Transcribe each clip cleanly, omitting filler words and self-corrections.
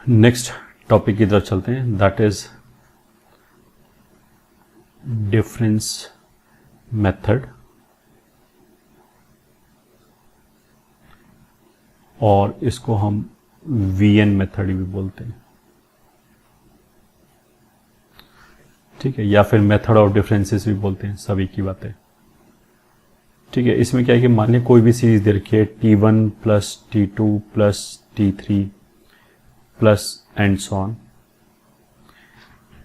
Next topic की तरफ चलते हैं, दैट इज डिफरेंस मेथड, और इसको हम वीएन मेथड भी बोलते हैं, ठीक है, या फिर मेथड ऑफ डिफरेंसेस भी बोलते हैं, सभी की बातें, ठीक है। इसमें क्या है कि मान लिया कोई भी सीरीज दे रखी है T1 plus T2 plus T3 plus and so on,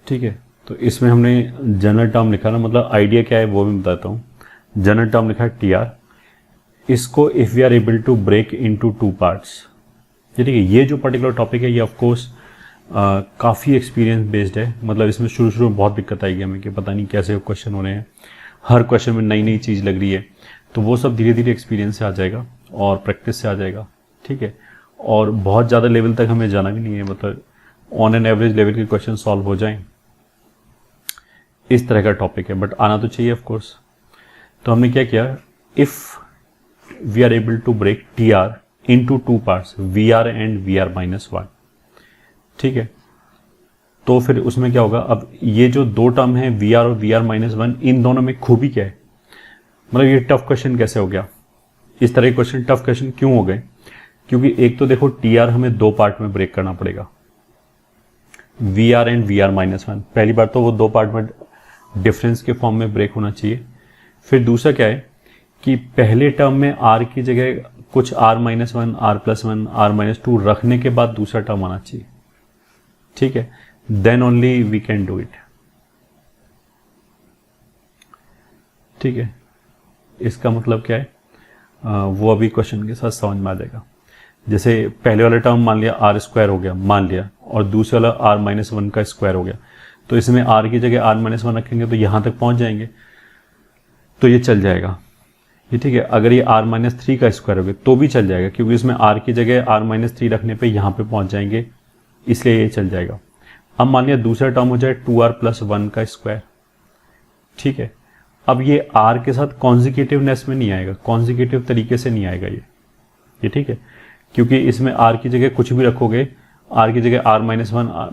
ठीक है। तो इसमें हमने जनरल टर्म लिखा ना, मतलब आइडिया क्या है वो भी बताता हूँ। जनरल टर्म लिखा है TR, इसको if we are able to break into two parts, ठीक है। ये जो पर्टिकुलर टॉपिक है ये ऑफ कोर्स काफ़ी एक्सपीरियंस बेस्ड है, मतलब इसमें शुरू में बहुत दिक्कत आएगी हमें कि पता नहीं कैसे क्वेश्चन हो रहे हैं, हर क्वेश्चन में नई नई चीज़ लग रही है, तो वो सब धीरे धीरे एक्सपीरियंस से आ जाएगा और प्रैक्टिस से आ जाएगा, ठीक है। और बहुत ज़्यादा लेवल तक हमें जाना भी नहीं है, मतलब ऑन एन एवरेज लेवल के क्वेश्चन सॉल्व हो जाएं, इस तरह का टॉपिक है, बट आना तो चाहिए ऑफ कोर्स। तो हमने क्या किया, if we are able to break TR into two parts, VR and VR-1, ठीक है। तो फिर उसमें क्या होगा, अब ये जो दो टर्म है VR और VR-1, इन दोनों में खूबी क्या है, मतलब ये टफ क्वेश्चन कैसे हो गया, इस तरह के क्वेश्चन टफ क्वेश्चन क्यों हो गए, क्योंकि एक तो देखो TR हमें दो पार्ट में ब्रेक करना पड़ेगा, VR एंड VR-1, पहली बार तो वो दो पार्ट में डिफरेंस के फॉर्म में ब्रेक होना चाहिए। फिर दूसरा क्या है कि पहले टर्म में R की जगह कुछ R-1, R+1, R-2 रखने के बाद दूसरा टर्म आना चाहिए, ठीक है, then only we can do it, ठीक है। इसका मतलब क्या है, वो अभी क्वेश्चन के साथ समझ में आ जाएगा। जैसे पहले वाला टर्म मान लिया R² हो गया, मान लिया, और दूसरे वाला R-1 का स्क्वायर हो गया, तो इसमें R की जगह R-1 रखेंगे तो यहां तक पहुंच जाएंगे, तो ये चल जाएगा, ये ठीक है। अगर ये R-3 का स्क्वायर हो गया तो भी चल जाएगा, क्योंकि इसमें R की जगह R-3 रखने पे यहाँ पे पहुंच जाएंगे, इसलिए ये चल जाएगा। अब मान लिया दूसरा टर्म हो जाए 2R+1 का स्क्वायर, ठीक है। अब ये R के साथ कॉन्जिक्यूटिवनेस में नहीं आएगा, कॉन्जिक्यूटिव तरीके से नहीं आएगा ये ठीक है, क्योंकि इसमें R की जगह कुछ भी रखोगे, R की जगह R-1,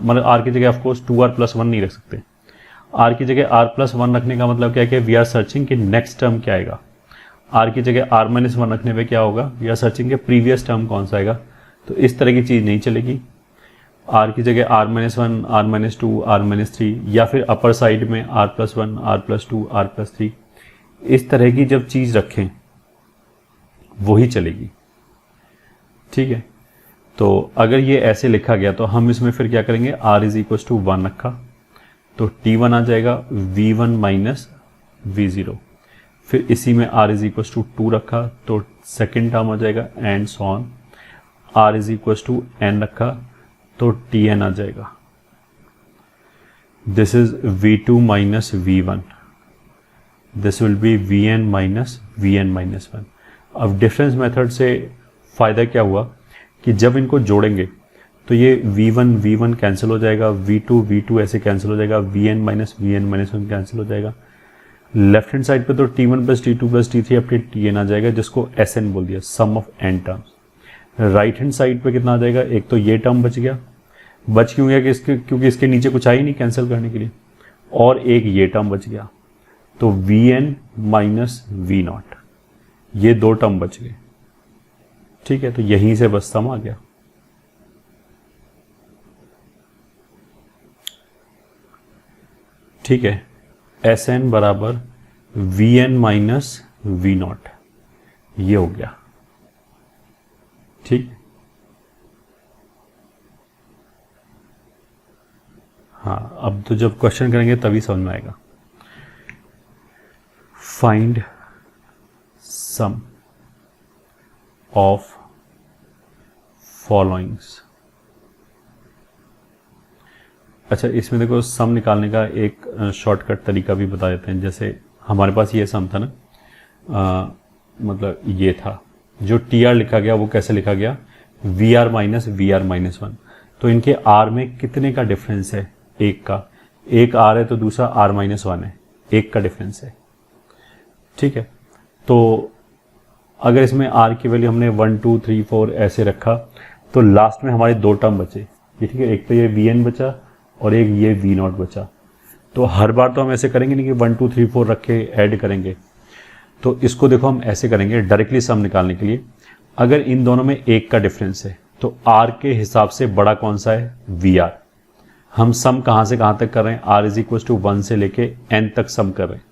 मतलब R की जगह ऑफकोर्स 2R+1 नहीं रख सकते, R की जगह R+1 रखने का मतलब क्या है कि वी आर सर्चिंग कि नेक्स्ट टर्म क्या आएगा, R की जगह R-1 रखने पे क्या होगा, वी आर सर्चिंग के प्रीवियस टर्म कौन सा आएगा, तो इस तरह की चीज़ नहीं चलेगी। R की जगह R-1, R-2, R-3, या फिर अपर साइड में R+1, R+2, R+3, इस तरह की जब चीज़ रखें वही चलेगी, ठीक है। तो अगर ये ऐसे लिखा गया तो हम इसमें फिर क्या करेंगे, R=1 रखा तो T1 आ जाएगा V1 माइनस V0, फिर इसी में R=2 रखा तो सेकेंड टर्म आ जाएगा एंड सो ऑन, R=n रखा तो Tn आ जाएगा, this is V2 minus V1, this will B Vn minus Vn-1। अब डिफरेंस मेथड से फ़ायदा क्या हुआ कि जब इनको जोड़ेंगे तो ये V1 कैंसिल हो जाएगा, V2 ऐसे कैंसिल हो जाएगा, Vn माइनस Vn-1 कैंसिल हो जाएगा। लेफ्ट हैंड साइड पे तो T1 plus T2 plus T3 अपने Tn आ जाएगा, जिसको Sn बोल दिया, sum of n terms. Right hand side पे कितना आ जाएगा, एक तो ये टर्म बच गया, बच क्यों गया कि क्योंकि इसके नीचे कुछ आई नहीं कैंसिल करने के लिए, और एक ये टर्म बच गया, तो Vn माइनस V0, ये दो टर्म बच गए, ठीक है। तो यहीं से बस सम आ गया, ठीक है। Sn बराबर Vn माइनस V0, ये हो गया, ठीक। हाँ, अब तो जब क्वेश्चन करेंगे तभी समझ में आएगा। Find sum of followings. अच्छा, इसमें देखो सम निकालने का एक शॉर्टकट तरीका भी बता देते हैं। जैसे हमारे पास ये सम था ना, मतलब ये था, जो TR लिखा गया वो कैसे लिखा गया, VR माइनस VR-1, तो इनके R में कितने का डिफरेंस है, एक का, एक R है तो दूसरा R-1 है, एक का डिफरेंस है, ठीक है। तो अगर इसमें R की वैल्यू हमने 1 2 3 4 ऐसे रखा तो लास्ट में हमारे दो टर्म बचे, ये ठीक है, एक तो ये वी एन बचा और एक ये वी नॉट बचा। तो हर बार तो हम ऐसे करेंगे नहीं कि 1 2 3 4 रख के ऐड करेंगे, तो इसको देखो हम ऐसे करेंगे डायरेक्टली सम निकालने के लिए। अगर इन दोनों में एक का डिफरेंस है तो आर के हिसाब से बड़ा कौन सा है, वी आर। हम सम कहाँ से कहाँ तक कर रहे हैं, आर इज इक्वल टू 1 से लेके एन तक सम कर रहे हैं।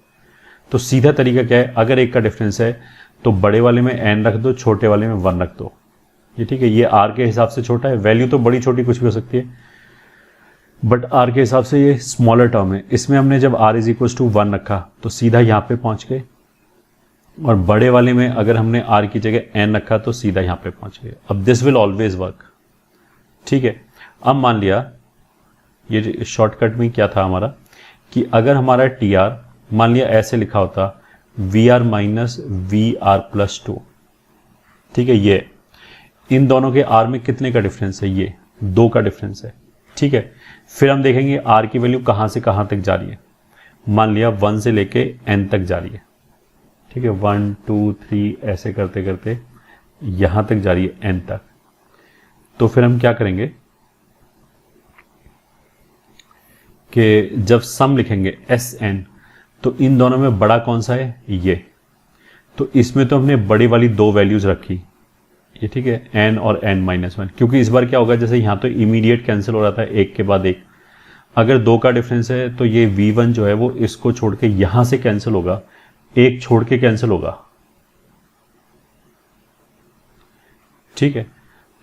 तो सीधा तरीका क्या है, अगर एक का डिफरेंस है तो बड़े वाले में एन रख दो, छोटे वाले में 1 रख दो। ये ठीक है, ये आर के हिसाब से छोटा है, वैल्यू तो बड़ी छोटी कुछ भी हो सकती है, बट आर के हिसाब से ये स्मॉलर टर्म है। इसमें हमने जब आर इज इक्वल टू 1 रखा तो सीधा यहाँ पे पहुंच गए, और बड़े वाले में अगर हमने आर की जगह एन रखा तो सीधा यहाँ पे पहुंच गए। अब दिस विल ऑलवेज वर्क, ठीक है। अब मान लिया ये शॉर्टकट में क्या था हमारा, कि अगर हमारा टी आर मान लिया ऐसे लिखा होता V R minus V R plus 2, ठीक है, ये इन दोनों के आर में कितने का डिफरेंस है, ये 2 का डिफरेंस है, ठीक है। फिर हम देखेंगे आर की वैल्यू कहाँ से कहाँ तक जा रही है। मान लिया 1 से लेके एन तक जा रही है, ठीक है, 1 2 3 ऐसे करते करते यहां तक जा रही है एन तक। तो फिर हम क्या करेंगे कि जब सम लिखेंगे एस एन, तो इन दोनों में बड़ा कौन सा है, ये। तो इसमें तो हमने बड़ी वाली 2 वैल्यूज रखी, ये ठीक है, एन और एन माइनस 1, क्योंकि इस बार क्या होगा, जैसे यहां तो इमीडिएट कैंसिल हो रहा था एक के बाद एक। अगर 2 का डिफरेंस है तो ये v1 जो है वो इसको छोड़ के यहां से कैंसिल होगा, एक छोड़ के कैंसिल होगा, ठीक है।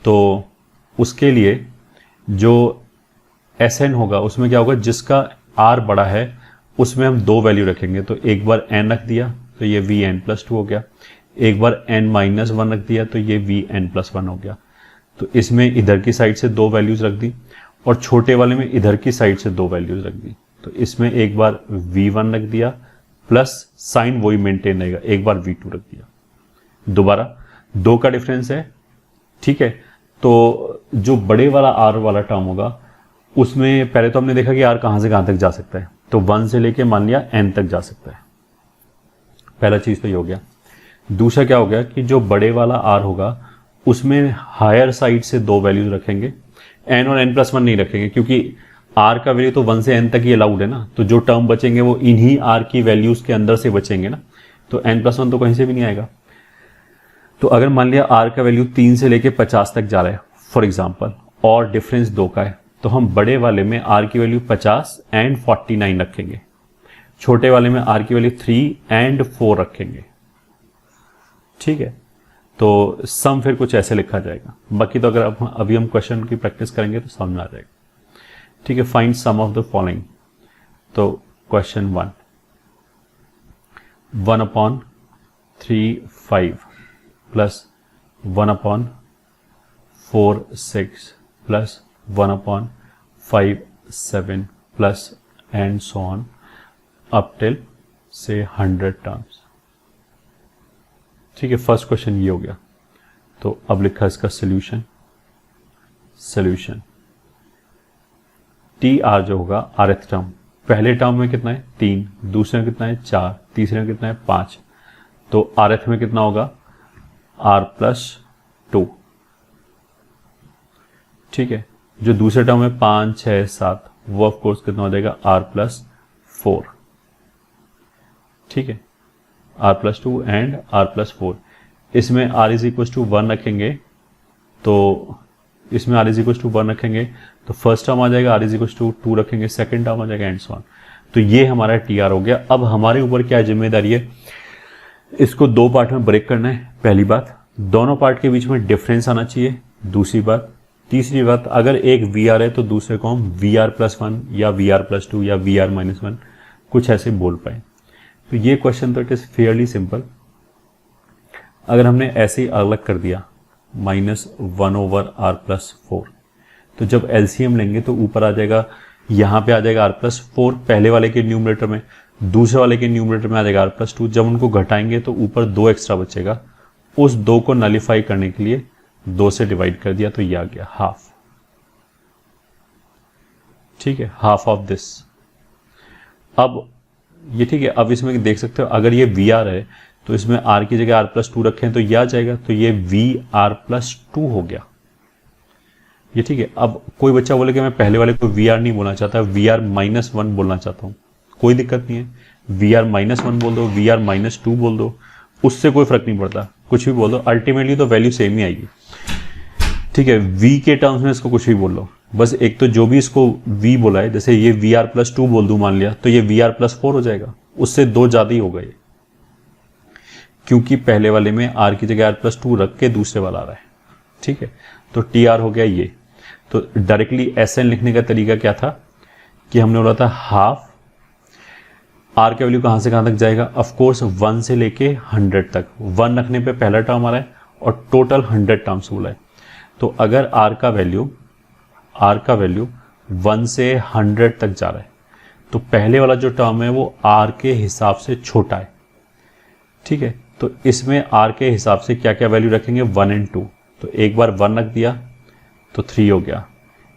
तो उसके लिए जो एस एन होगा उसमें क्या होगा, जिसका आर बड़ा है उसमें हम 2 वैल्यू रखेंगे। तो एक बार एन रख दिया तो ये वी एन प्लस 2 हो गया, एक बार एन माइनस 1 रख दिया तो ये वी एन प्लस 1 हो गया। तो इसमें इधर की साइड से 2 वैल्यूज रख दी, और छोटे वाले में इधर की साइड से 2 वैल्यूज रख दी। तो इसमें एक बार v1 रख दिया, प्लस साइन वही मेंटेन रहेगा, एक बार v2 रख दिया। दोबारा 2 का डिफरेंस है, ठीक है। तो जो बड़े वाला r वाला टर्म होगा उसमें पहले तो हमने देखा कि r कहां से कहां तक जा सकता है, तो 1 से लेके मान लिया n तक जा सकता है। पहला चीज तो ये हो गया। दूसरा क्या हो गया कि जो बड़े वाला r होगा उसमें हायर साइड से 2 वैल्यूज रखेंगे, n और n प्लस 1 नहीं रखेंगे, क्योंकि r का वैल्यू तो 1 से n तक ही अलाउड है ना। तो जो टर्म बचेंगे वो इन्हीं r की वैल्यूज के अंदर से बचेंगे ना, तो n प्लस 1 तो कहीं से भी नहीं आएगा। तो अगर मान लिया r का वैल्यू 3 से लेके 50 तक जा रहा है फॉर एग्जाम्पल, और डिफरेंस 2 का है, तो हम बड़े वाले में r की वैल्यू 50 एंड 49 रखेंगे, छोटे वाले में r की वैल्यू 3 एंड 4 रखेंगे, ठीक है। तो सम फिर कुछ ऐसे लिखा जाएगा। बाकी तो अगर अभी हम क्वेश्चन की प्रैक्टिस करेंगे तो समझ में आ जाएगा, ठीक है। Find sum of the following. तो question 1, 1/3 5 plus 1/4 6 plus 1/5 7 plus and so on up till से 100 टर्म्स, ठीक है। फर्स्ट क्वेश्चन ये हो गया। तो अब लिखा इसका सॉल्यूशन। टी आर जो होगा rth टर्म, पहले टर्म में कितना है 3, दूसरे में कितना है 4, तीसरे में कितना है 5, तो rth में कितना होगा r प्लस 2, ठीक है। जो दूसरे टर्म में 5 6 7 वो ऑफ कोर्स कितना हो जाएगा r प्लस 4, ठीक है, r plus 2 and r plus 4। इसमें r इज इक्वल टू 1 रखेंगे, तो इसमें r इज इक्वल टू 1 रखेंगे तो फर्स्ट टर्म आ जाएगा, r इज इक्वल टू 2 रखेंगे, सेकंड टर्म आ जाएगा एंड सो ऑन। तो ये हमारा टी आर हो गया। अब हमारे ऊपर क्या जिम्मेदारी है, इसको 2 पार्ट में ब्रेक करना है। पहली बात, दोनों पार्ट के बीच में डिफरेंस आना चाहिए। दूसरी बात, तीसरी बात, अगर एक वी आर है तो दूसरे को हम वी आर प्लस 1 या वी आर प्लस 2 या वी आर माइनस 1 कुछ ऐसे बोल पाए। तो ये क्वेश्चन तो इट इज फेयरली सिंपल। अगर हमने ऐसे ही अलग कर दिया -1/r प्लस 4, तो जब एलसीएम लेंगे तो ऊपर आ जाएगा, यहाँ पे आ जाएगा r प्लस 4 पहले वाले के न्यूमरेटर में, दूसरे वाले के न्यूमरेटर में आ जाएगा r प्लस 2। जब उनको घटाएंगे तो ऊपर 2 एक्स्ट्रा बचेगा, उस 2 को नलीफाई करने के लिए 2 से डिवाइड कर दिया तो ये आ गया हाफ, ठीक है, हाफ ऑफ दिस। अब ये ठीक है। अब इसमें देख सकते हो अगर ये वी आर है तो इसमें r की जगह r प्लस 2 रखें तो ये आ जाएगा, तो ये वी आर प्लस 2 हो गया। ये ठीक है। अब कोई बच्चा बोले कि मैं पहले वाले को वी आर नहीं बोलना चाहता, वी आर -1 बोलना चाहता हूँ, कोई दिक्कत नहीं है, वी आर -1 बोल दो, वी आर -2 बोल दो, उससे कोई फर्क नहीं पड़ता, कुछ भी बोल दो, अल्टीमेटली तो वैल्यू सेम ही आएगी। ठीक है, v के टर्म्स में इसको कुछ भी बोल लो, बस एक तो जो भी इसको v बोला है, जैसे ये VR+2 बोल दूं मान लिया, तो ये VR+4 हो जाएगा, उससे 2 ज्यादा ही हो गए, क्योंकि पहले वाले में r की जगह R+2 रख के दूसरे वाला आ रहा है। ठीक है, तो TR हो गया ये। तो डायरेक्टली SN लिखने का तरीका क्या था कि हमने बोला था हाफ, r का वैल्यू कहां से कहां तक जाएगा, ऑफ कोर्स 1 से लेके 100 तक, 1 रखने पे पहला टर्म आ रहा है और टोटल 100 टर्म्स बोला है। तो अगर r का वैल्यू 1 से 100 तक जा रहा है, तो पहले वाला जो टर्म है वो r के हिसाब से छोटा है। ठीक है, तो इसमें r के हिसाब से क्या क्या वैल्यू रखेंगे, 1 और 2। तो एक बार 1 रख दिया तो 3 हो गया,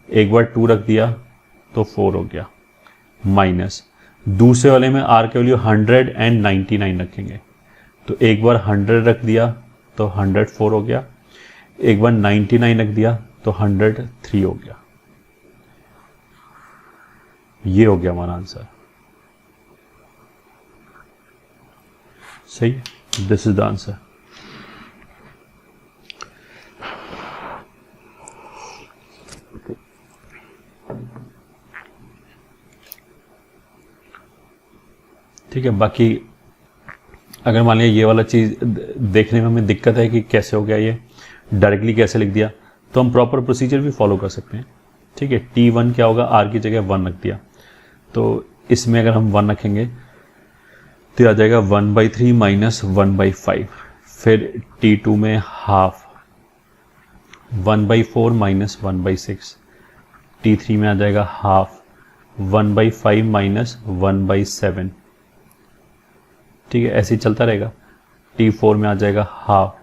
एक बार 2 रख दिया तो 4 हो गया, माइनस दूसरे वाले में r के वैल्यू 199 रखेंगे, तो एक बार 100 रख दिया तो 104 हो गया, एक बार 99 रख दिया तो 103 हो गया। ये हो गया हमारा आंसर। सही, दिस इज द आंसर। ठीक है, बाकी अगर मान लिया ये वाला चीज देखने में हमें दिक्कत है कि कैसे हो गया, ये डायरेक्टली कैसे लिख दिया, तो हम प्रॉपर प्रोसीजर भी फॉलो कर सकते हैं। ठीक है, T1 क्या होगा, r की जगह 1 रख दिया, तो इसमें अगर हम 1 रखेंगे तो आ जाएगा 1/3 माइनस 1/5, फिर T2 में हाफ, 1/4 माइनस 1/6, T3 में आ जाएगा हाफ, 1/5 माइनस 1/7। ठीक है, ऐसे ही चलता रहेगा। T4 में आ जाएगा हाफ,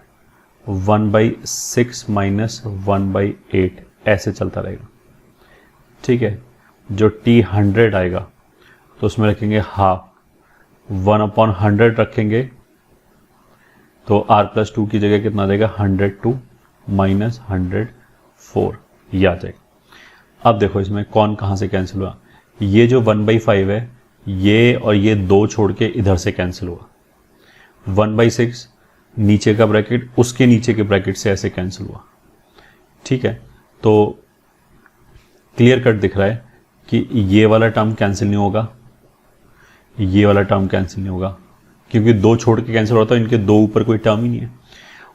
1/6 माइनस 1/8, ऐसे चलता रहेगा। ठीक है, जो T100 आएगा तो उसमें रखेंगे हाफ, 1/100 रखेंगे तो R+2 की जगह कितना आ जाएगा, 102 माइनस 104, ये आ जाएगा। अब देखो इसमें कौन कहाँ से कैंसिल हुआ, ये जो 1/5 है ये और ये 2 छोड़ के इधर से कैंसिल हुआ, 1/6 नीचे का ब्रैकेट उसके नीचे के ब्रैकेट से ऐसे कैंसिल हुआ। ठीक है, तो क्लियर कट दिख रहा है कि ये वाला टर्म कैंसिल नहीं होगा, ये वाला टर्म कैंसिल नहीं होगा, क्योंकि 2 छोड़ के कैंसिल होता है, इनके 2 ऊपर कोई टर्म ही नहीं है।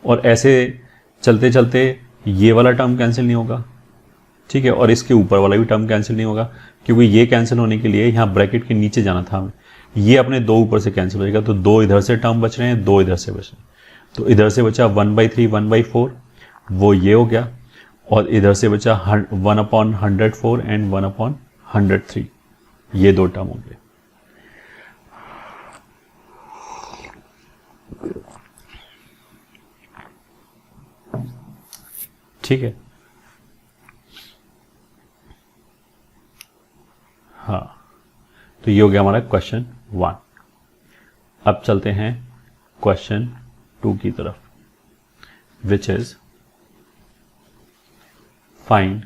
और ऐसे चलते चलते ये वाला टर्म कैंसिल नहीं होगा। ठीक है, और इसके ऊपर वाला भी टर्म कैंसिल नहीं होगा, क्योंकि ये कैंसिल होने के लिए यहाँ ब्रैकेट के नीचे जाना था हमें, ये अपने 2 ऊपर से कैंसिल हो जाएगा, तो 2 इधर से टर्म बच रहे हैं, 2 इधर से बच रहे हैं, तो इधर से बचा 1/3 1/4, वो ये हो गया, और इधर से बचा 1/104 एंड 1/103, ये 2 टर्म हो गए। ठीक है, हाँ, तो ये हो गया हमारा क्वेश्चन 1। अब चलते हैं क्वेश्चन 2 की तरफ, विच इज फाइंड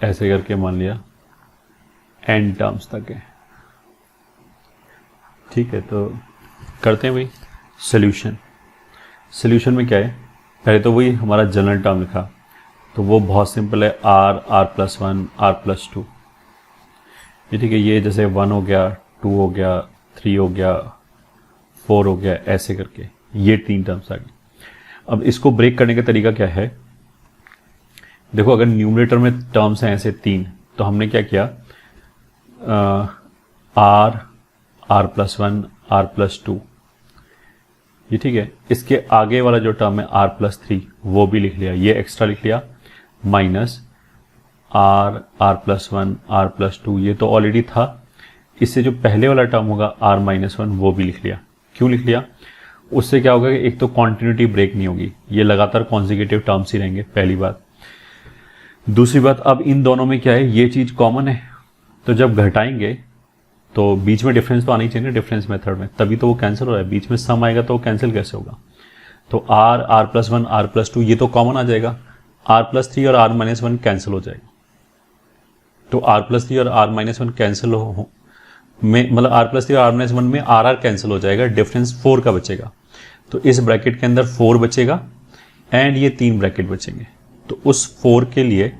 ऐसे करके मान लिया n टर्म्स तक है। ठीक है, तो करते हैं भाई सॉल्यूशन। सॉल्यूशन में क्या है, पहले तो वही हमारा जनरल टर्म लिखा, तो वो बहुत सिंपल है, r+1 r+2। ये ठीक है, ये जैसे 1 हो गया, 2 हो गया, 3 हो गया, 4 हो गया, ऐसे करके ये 3 टर्म्स आ गए। अब इसको ब्रेक करने का तरीका क्या है, देखो अगर न्यूमरेटर में टर्म्स हैं ऐसे 3, तो हमने क्या किया, r+1 r+2, ये ठीक है, इसके आगे वाला जो टर्म है r+3 वो भी लिख लिया, ये एक्स्ट्रा लिख लिया, माइनस r+1 r+2 ये तो ऑलरेडी था, इससे जो पहले वाला टर्म होगा r-1 वो भी लिख लिया। क्यों लिख लिया, उससे क्या होगा कि एक तो कॉन्टिन्यूटी ब्रेक नहीं होगी, ये लगातार कॉन्जिक्यूटिव टर्म्स ही रहेंगे, पहली बात। दूसरी बात, अब इन दोनों में क्या है, ये चीज कॉमन है, तो जब घटाएंगे तो बीच में डिफरेंस तो आनी चाहिए ना डिफरेंस मेथड में, तभी तो वो कैंसिल हो रहा है। बीच में सम आएगा तो वो कैंसिल कैसे होगा? तो r प्लस 1 r प्लस 2 ये तो कॉमन आ जाएगा, r प्लस 3 और r माइनस 1 कैंसिल हो जाएगा। तो r प्लस 3 और r माइनस 1 कैंसिल हो में मतलब r प्लस 3 और r माइनस 1 में r कैंसिल हो जाएगा, डिफरेंस 4 का बचेगा। तो इस ब्रैकेट के अंदर 4 बचेगा एंड ये 3 ब्रैकेट बचेंगे। तो उस 4 के लिए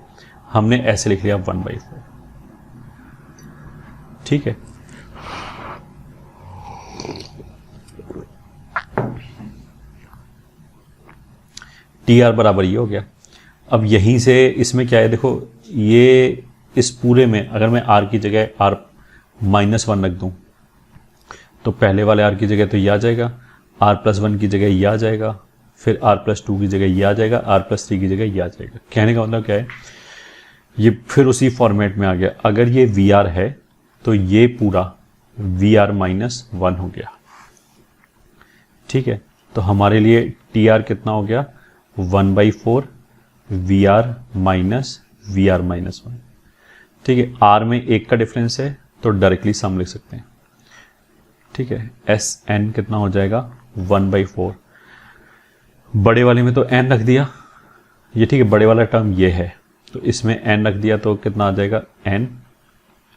हमने ऐसे लिख लिया 1/4। ठीक है, टी आर बराबर ये हो गया। अब यहीं से इसमें क्या है, देखो ये इस पूरे में अगर मैं आर की जगह आर माइनस 1 रख दूं तो पहले वाले आर की जगह तो ये आ जाएगा, आर प्लस 1 की जगह ये आ जाएगा, फिर आर प्लस 2 की जगह ये आ जाएगा, आर प्लस 3 की जगह ये आ जाएगा। कहने का मतलब क्या है, ये फिर उसी फॉर्मेट में आ गया। अगर ये वी आर है तो ये पूरा वी आर माइनस 1 हो गया। ठीक है, तो हमारे लिए टी आर कितना हो गया, 1/4 वी आर माइनस वी आर-1। ठीक है, आर में 1 का डिफरेंस है तो डायरेक्टली सम लिख सकते हैं। ठीक है, एस एन कितना हो जाएगा 1/4, बड़े वाले में तो एन रख दिया ये। ठीक है, बड़े वाला टर्म ये है तो इसमें एन रख दिया तो कितना आ जाएगा N,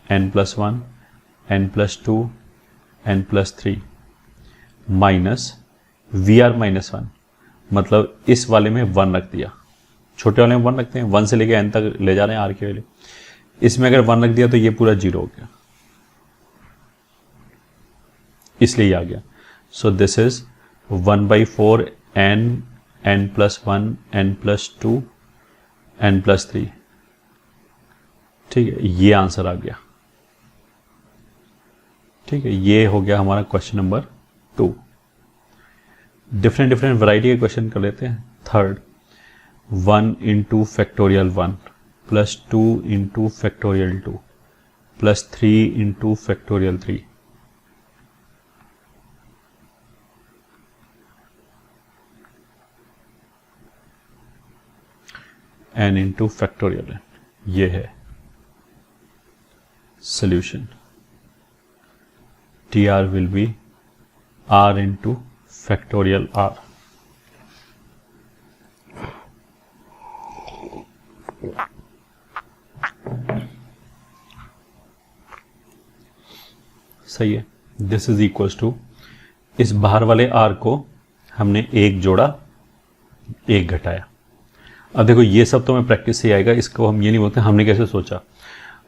N plus 1, N plus 2, N plus 3 minus V R minus 1, मतलब इस वाले में 1 रख दिया। छोटे वाले में 1 रखते हैं, 1 से लेके एन तक ले जा रहे हैं आर के वैल्यू। इसमें अगर 1 रख दिया तो ये पूरा 0 हो गया, इसलिए ये आ गया। So this is 1/4 N, N plus 1, N plus 2, N plus 3। ठीक है, ये आंसर आ गया। ठीक है, ये हो गया हमारा क्वेश्चन नंबर 2। डिफरेंट वैरायटी के क्वेश्चन कर लेते हैं। Third, 1 into factorial 1 plus 2 into factorial 2 plus 3 into factorial 3। N into factorial N, ये है solution. TR will be R into factorial R. सही है, दिस इज इक्वल्स टू, इस बाहर वाले R को हमने 1 जोड़ा 1 घटाया। अब देखो ये सब तो मैं प्रैक्टिस से ही आएगा, इसको हम ये नहीं बोलते हमने कैसे सोचा।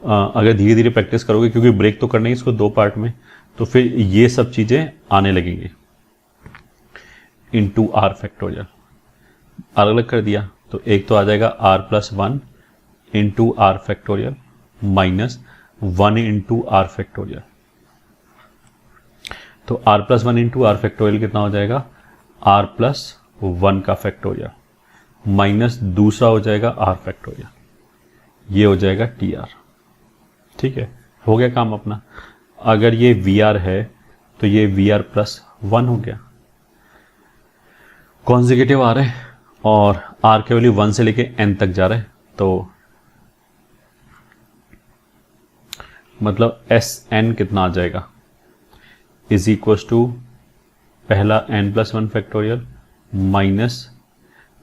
अगर धीरे धीरे प्रैक्टिस करोगे, क्योंकि ब्रेक तो करना ही इसको 2 पार्ट में, तो फिर ये सब चीज़ें आने लगेंगी। इंटू आर फैक्टोरियल अलग अलग कर दिया तो एक तो आ जाएगा R plus 1 into R factorial minus 1 into R factorial. तो R plus 1 into R factorial कितना हो जाएगा, आर प्लस 1 का फैक्टोरियल माइनस दूसरा हो जाएगा आर फैक्टोरियल, ये हो जाएगा टी आर। ठीक है, हो गया काम अपना। अगर ये वी आर है तो ये वी आर प्लस 1 हो गया, कॉन्जिक्यूटिव आ रहे हैं और आर के वैल्यू 1 से लेके एन तक जा रहे हैं, तो मतलब एस एन कितना आ जाएगा, इज इक्वल्स टू पहला एन प्लस 1 फैक्टोरियल माइनस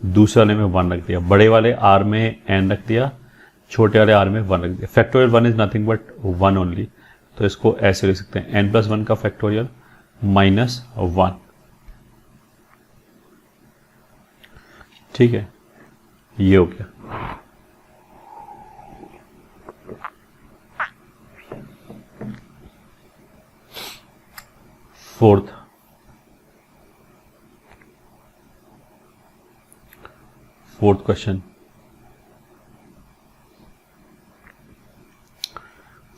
दूसरे वाले में 1 रख दिया, बड़े वाले आर में एन रख दिया, छोटे वाले आर में 1 रख दिया। Factorial 1 is nothing but 1 only, तो इसको ऐसे लिख सकते हैं एन प्लस 1 का फैक्टोरियल माइनस 1। ठीक है, ये हो गया। फोर्थ, क्वेश्चन,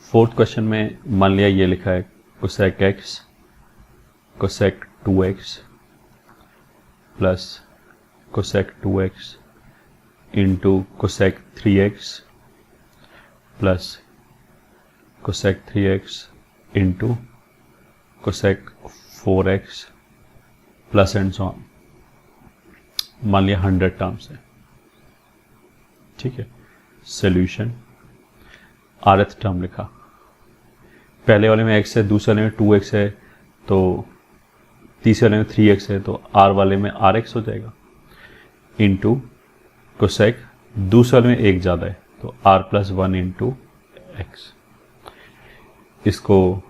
फोर्थ क्वेश्चन में मान लिया ये लिखा है cosec x cosec 2x plus cosec 2x into cosec 3x plus cosec 3x into cosec 4x plus and so on. मान लिया 100 टर्म्स है। ठीक है, सॉल्यूशन, rth टर्म लिखा, पहले वाले में x है, दूसरे वाले में 2x है, तो तीसरे वाले में 3x है, तो r वाले में rx हो जाएगा इंटू कोसेक, दूसरे वाले में एक ज़्यादा है तो r प्लस 1 इंटू एक्स। इसको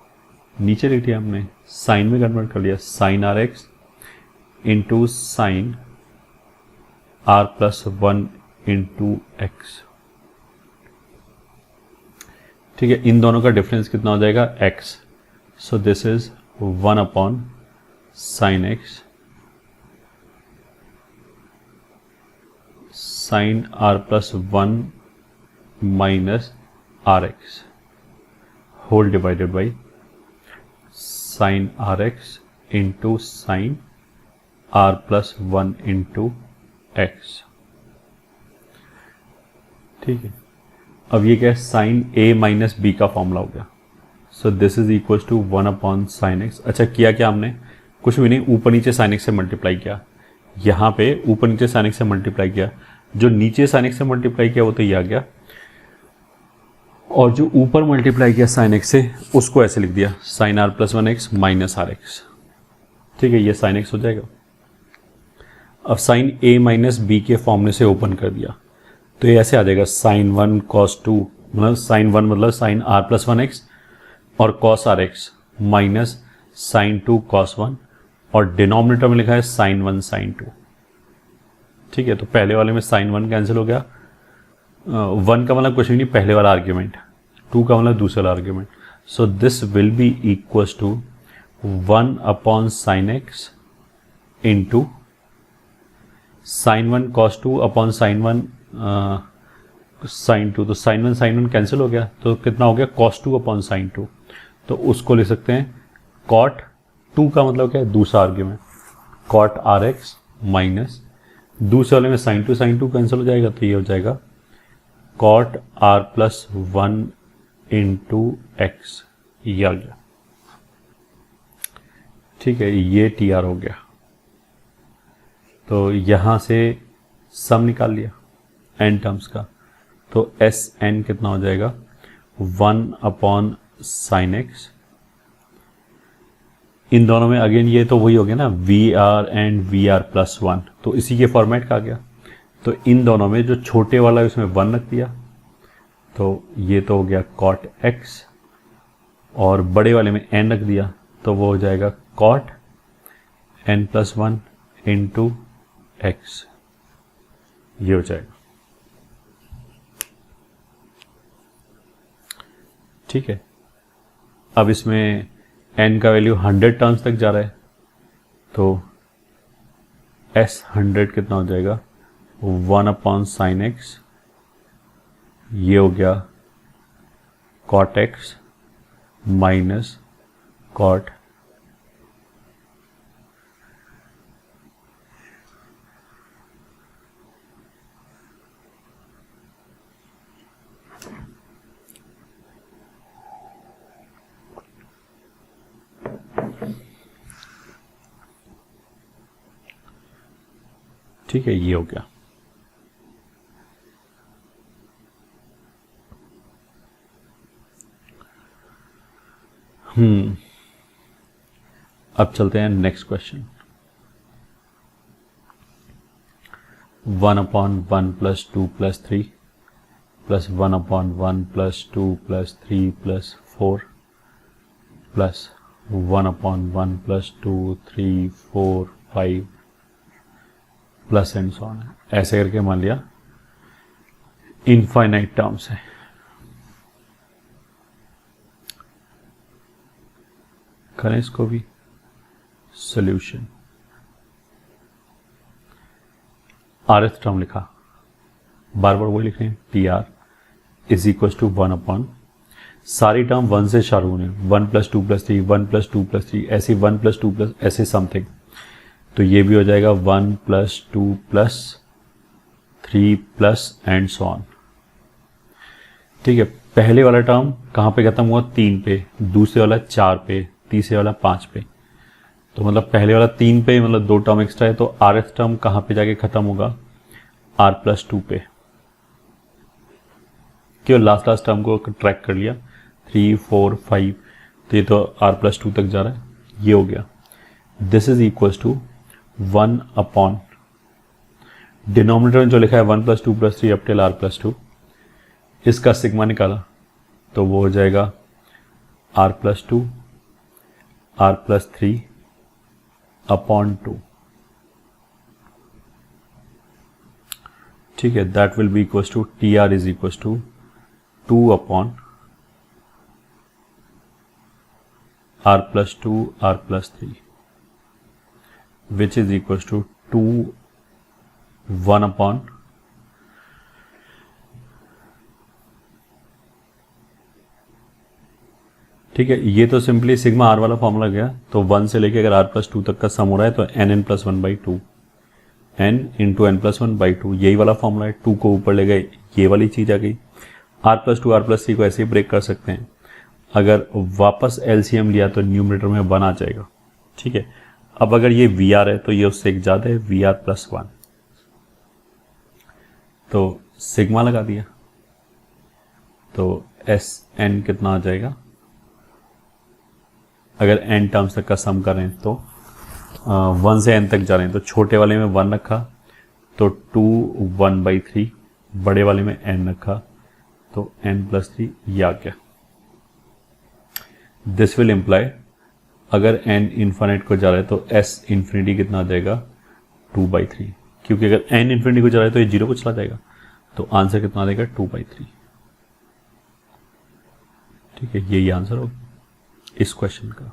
नीचे लिख दिया हमने, साइन में कन्वर्ट कर लिया, sine R X into sine r plus 1 into X. ठीक है, इन दोनों का डिफरेंस कितना हो जाएगा x, so this is 1 upon sine X sine r plus 1 minus R X whole divided by sine R X into sine r plus 1 into X. ठीक है, अब ये क्या है, साइन a माइनस बी का फॉर्मूला हो गया, so this is equal to 1 upon sine X. अच्छा, किया क्या हमने, कुछ भी नहीं, ऊपर नीचे साइन एक्स से मल्टीप्लाई किया, यहाँ पे ऊपर नीचे साइन एक्स से मल्टीप्लाई किया, जो नीचे साइन एक्स से मल्टीप्लाई किया वो तो ये आ गया, और जो ऊपर मल्टीप्लाई किया साइन एक्स से उसको ऐसे लिख दिया, sine R plus 1 X minus R X. ठीक है, ये साइन एक्स हो जाएगा। अब साइन a माइनस बी के फॉर्मूले से ओपन कर दिया तो ये ऐसे आ जाएगा, साइन 1 कॉस 2, मतलब साइन 1 मतलब साइन r प्लस 1 एक्स और cos R X minus sine 2 cos 1, और डिनोमिनेटर में लिखा है साइन 1 साइन 2। ठीक है, तो पहले वाले में साइन 1 कैंसिल हो गया, 1 का मतलब कुछ भी नहीं, पहले वाला आर्ग्यूमेंट, 2 का मतलब दूसरा वाला argument, so this will be equals to 1 upon sine X into sine 1 cos 2 upon sine 1 sine 2, तो साइन 1 कैंसिल हो गया, तो कितना हो गया, कॉस 2 अपॉन साइन 2, तो उसको ले सकते हैं कॉट 2 का मतलब क्या है, दूसरा argument, cot R X minus दूसरे वाले में साइन 2 कैंसिल हो जाएगा, तो ये हो जाएगा cot R plus 1 into X, ये आ गया। ठीक है, ये टी आर हो गया, तो यहाँ से सम निकाल लिया एन टर्म्स का, तो एस एन कितना हो जाएगा, 1 अपॉन साइन एक्स, इन दोनों में अगेन ये तो वही हो गया ना, V R and V R plus 1, तो इसी के फॉर्मेट का आ गया, तो इन दोनों में जो छोटे वाला है उसमें 1 रख दिया, तो ये तो हो गया कॉट एक्स, और बड़े वाले में एन रख दिया, तो वो हो जाएगा cot N plus 1 into X, ये हो जाएगा। ठीक है, अब इसमें n का वैल्यू 100 टर्म्स तक जा रहा है, तो s 100 कितना हो जाएगा, 1 अपॉन साइन एक्स, ये हो गया कॉट एक्स माइनस कॉट ठीक है, ये हो गया। अब चलते हैं next question. 1 upon 1 plus 2 plus 3 plus 1 upon 1 plus 2 plus 3 plus 4 plus 1 upon 1 plus 2 3 4 5 plus and so on, ऐसे करके मान लिया इनफाइनाइट टर्म्स है। करें इसको भी सॉल्यूशन, आरएथ टर्म लिखा, बार बार वो लिख रहे हैं, T R is equal to 1 upon, सारी टर्म 1 से शुरू होने, 1 प्लस 2 प्लस 3 1 प्लस 2 प्लस 3 ऐसे 1 प्लस 2 प्लस ऐसे समथिंग, तो ये भी हो जाएगा 1 plus 2 plus 3 plus and so on. ठीक है, पहले वाला टर्म कहाँ पे खत्म हुआ, 3 पे, दूसरे वाला 4 पे, तीसरे वाला 5 पे, तो मतलब पहले वाला 3 पे, मतलब 2 टर्म एक्स्ट्रा है, तो आर एफ टर्म कहाँ पे जाके खत्म होगा, r प्लस 2 पे, केवल लास्ट टर्म को ट्रैक कर लिया, 3 4 5, तो ये तो r प्लस 2 तक जा रहा है, ये हो गया। This is equals to 1 upon denominator में जो लिखा है 1 plus 2 plus 3 up till r plus 2, इसका सिग्मा निकाला तो वो हो जाएगा r plus 2 r plus 3 upon 2। ठीक है, that will be equals to T R is equals to 2 upon r plus 2 r plus 3 which is equals to 2 1 upon ठीक है, ये तो सिंपली सिग्मा आर वाला फॉर्मूला गया। तो 1 से लेके अगर r प्लस 2 तक का सम हो रहा है तो n plus 1 by 2 n into N plus 1 by 2, यही वाला फॉर्मूला है। 2 को ऊपर ले गए, ये वाली चीज़ आ गई। r प्लस 2 r प्लस 3 को ऐसे ही ब्रेक कर सकते हैं। अगर वापस एलसीएम लिया तो न्यूमरेटर में 1 आ जाएगा। ठीक है, अब अगर ये वी आर है तो ये उससे एक ज़्यादा है, वी आर प्लस 1, तो सिग्मा लगा दिया तो एस एन कितना आ जाएगा। अगर n टर्म्स तक का सम करें तो 1 से n तक जा रहे हैं तो छोटे वाले में 1 रखा तो 2 1 बाई 3, बड़े वाले में n रखा तो n प्लस 3, ये आ गया। दिस विल इम्प्लाई अगर n इन्फिनिटी को जा रहा है तो s इन्फिनिटी कितना आ जाएगा 2 बाई 3, क्योंकि अगर n इन्फिनिटी को जा रहा है तो ये 0 को चला जाएगा, तो आंसर कितना आ जाएगा 2 बाई 3। ठीक है, यही आंसर होगा इस क्वेश्चन का।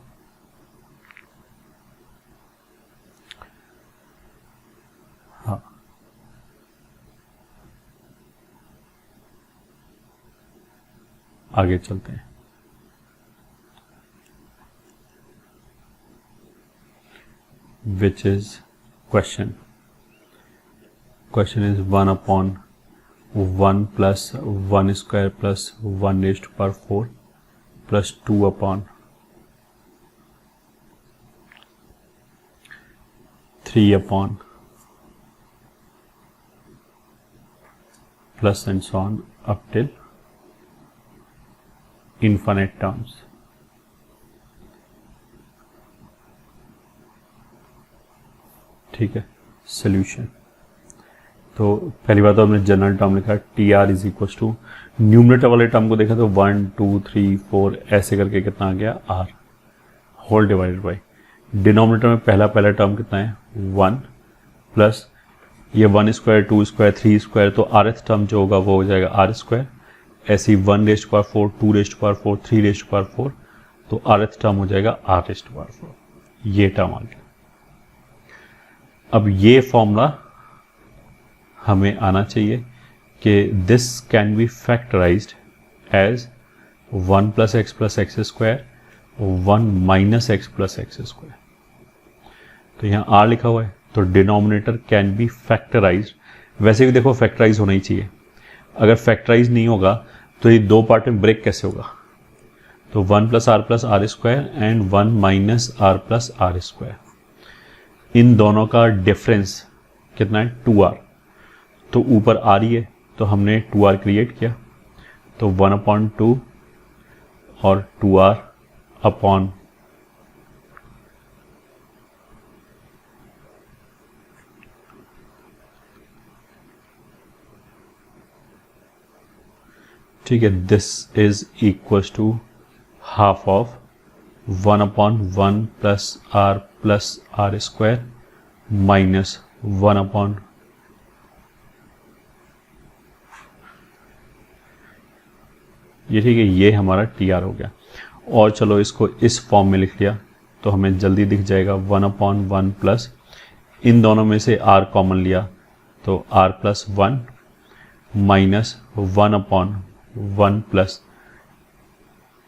हाँ, आगे चलते हैं। Which is question is 1 upon 1 plus 1 square plus 1 raised to power 4 plus 2 upon 3 upon plus and so on up till infinite terms. ठीक है, सॉल्यूशन। तो पहली बात तो हमने जनरल टर्म लिखा T R is equal to, numerator वाले term को देखा तो 1 2 3 4 ऐसे करके कितना आ गया r whole divided by denominator में पहला टर्म कितना है 1 प्लस ये 1 स्क्वायर 2 स्क्वायर 3 स्क्वायर, तो rth टर्म जो होगा वो हो जाएगा r स्क्वायर। ऐसे ही 1 raised to power 4 2 raised to power 4 3 raised to power 4, तो rth टर्म हो जाएगा r रेज़्ड टू पावर 4, ये टर्म आ गया। अब ये फॉर्मूला हमें आना चाहिए कि this can be factorized as 1 plus X square 1 minus X plus X square. तो यहाँ r लिखा हुआ है तो डिनोमिनेटर कैन बी फैक्टराइज्ड। वैसे भी देखो फैक्टराइज होना ही चाहिए, अगर फैक्टराइज नहीं होगा तो ये दो पार्ट में ब्रेक कैसे होगा। तो 1 plus R square and 1 minus R plus R square, इन दोनों का डिफरेंस कितना है 2r, तो ऊपर r ही है तो हमने 2r क्रिएट किया, तो 1/2 और 2r अपॉन ठीक है, this is equals to half of 1/1 plus R square minus 1 upon ये। ठीक है, ये हमारा टी आर हो गया। और चलो इसको इस फॉर्म में लिख लिया तो हमें जल्दी दिख जाएगा 1/1 प्लस इन दोनों में से r कॉमन लिया तो r प्लस 1 माइनस 1/1 प्लस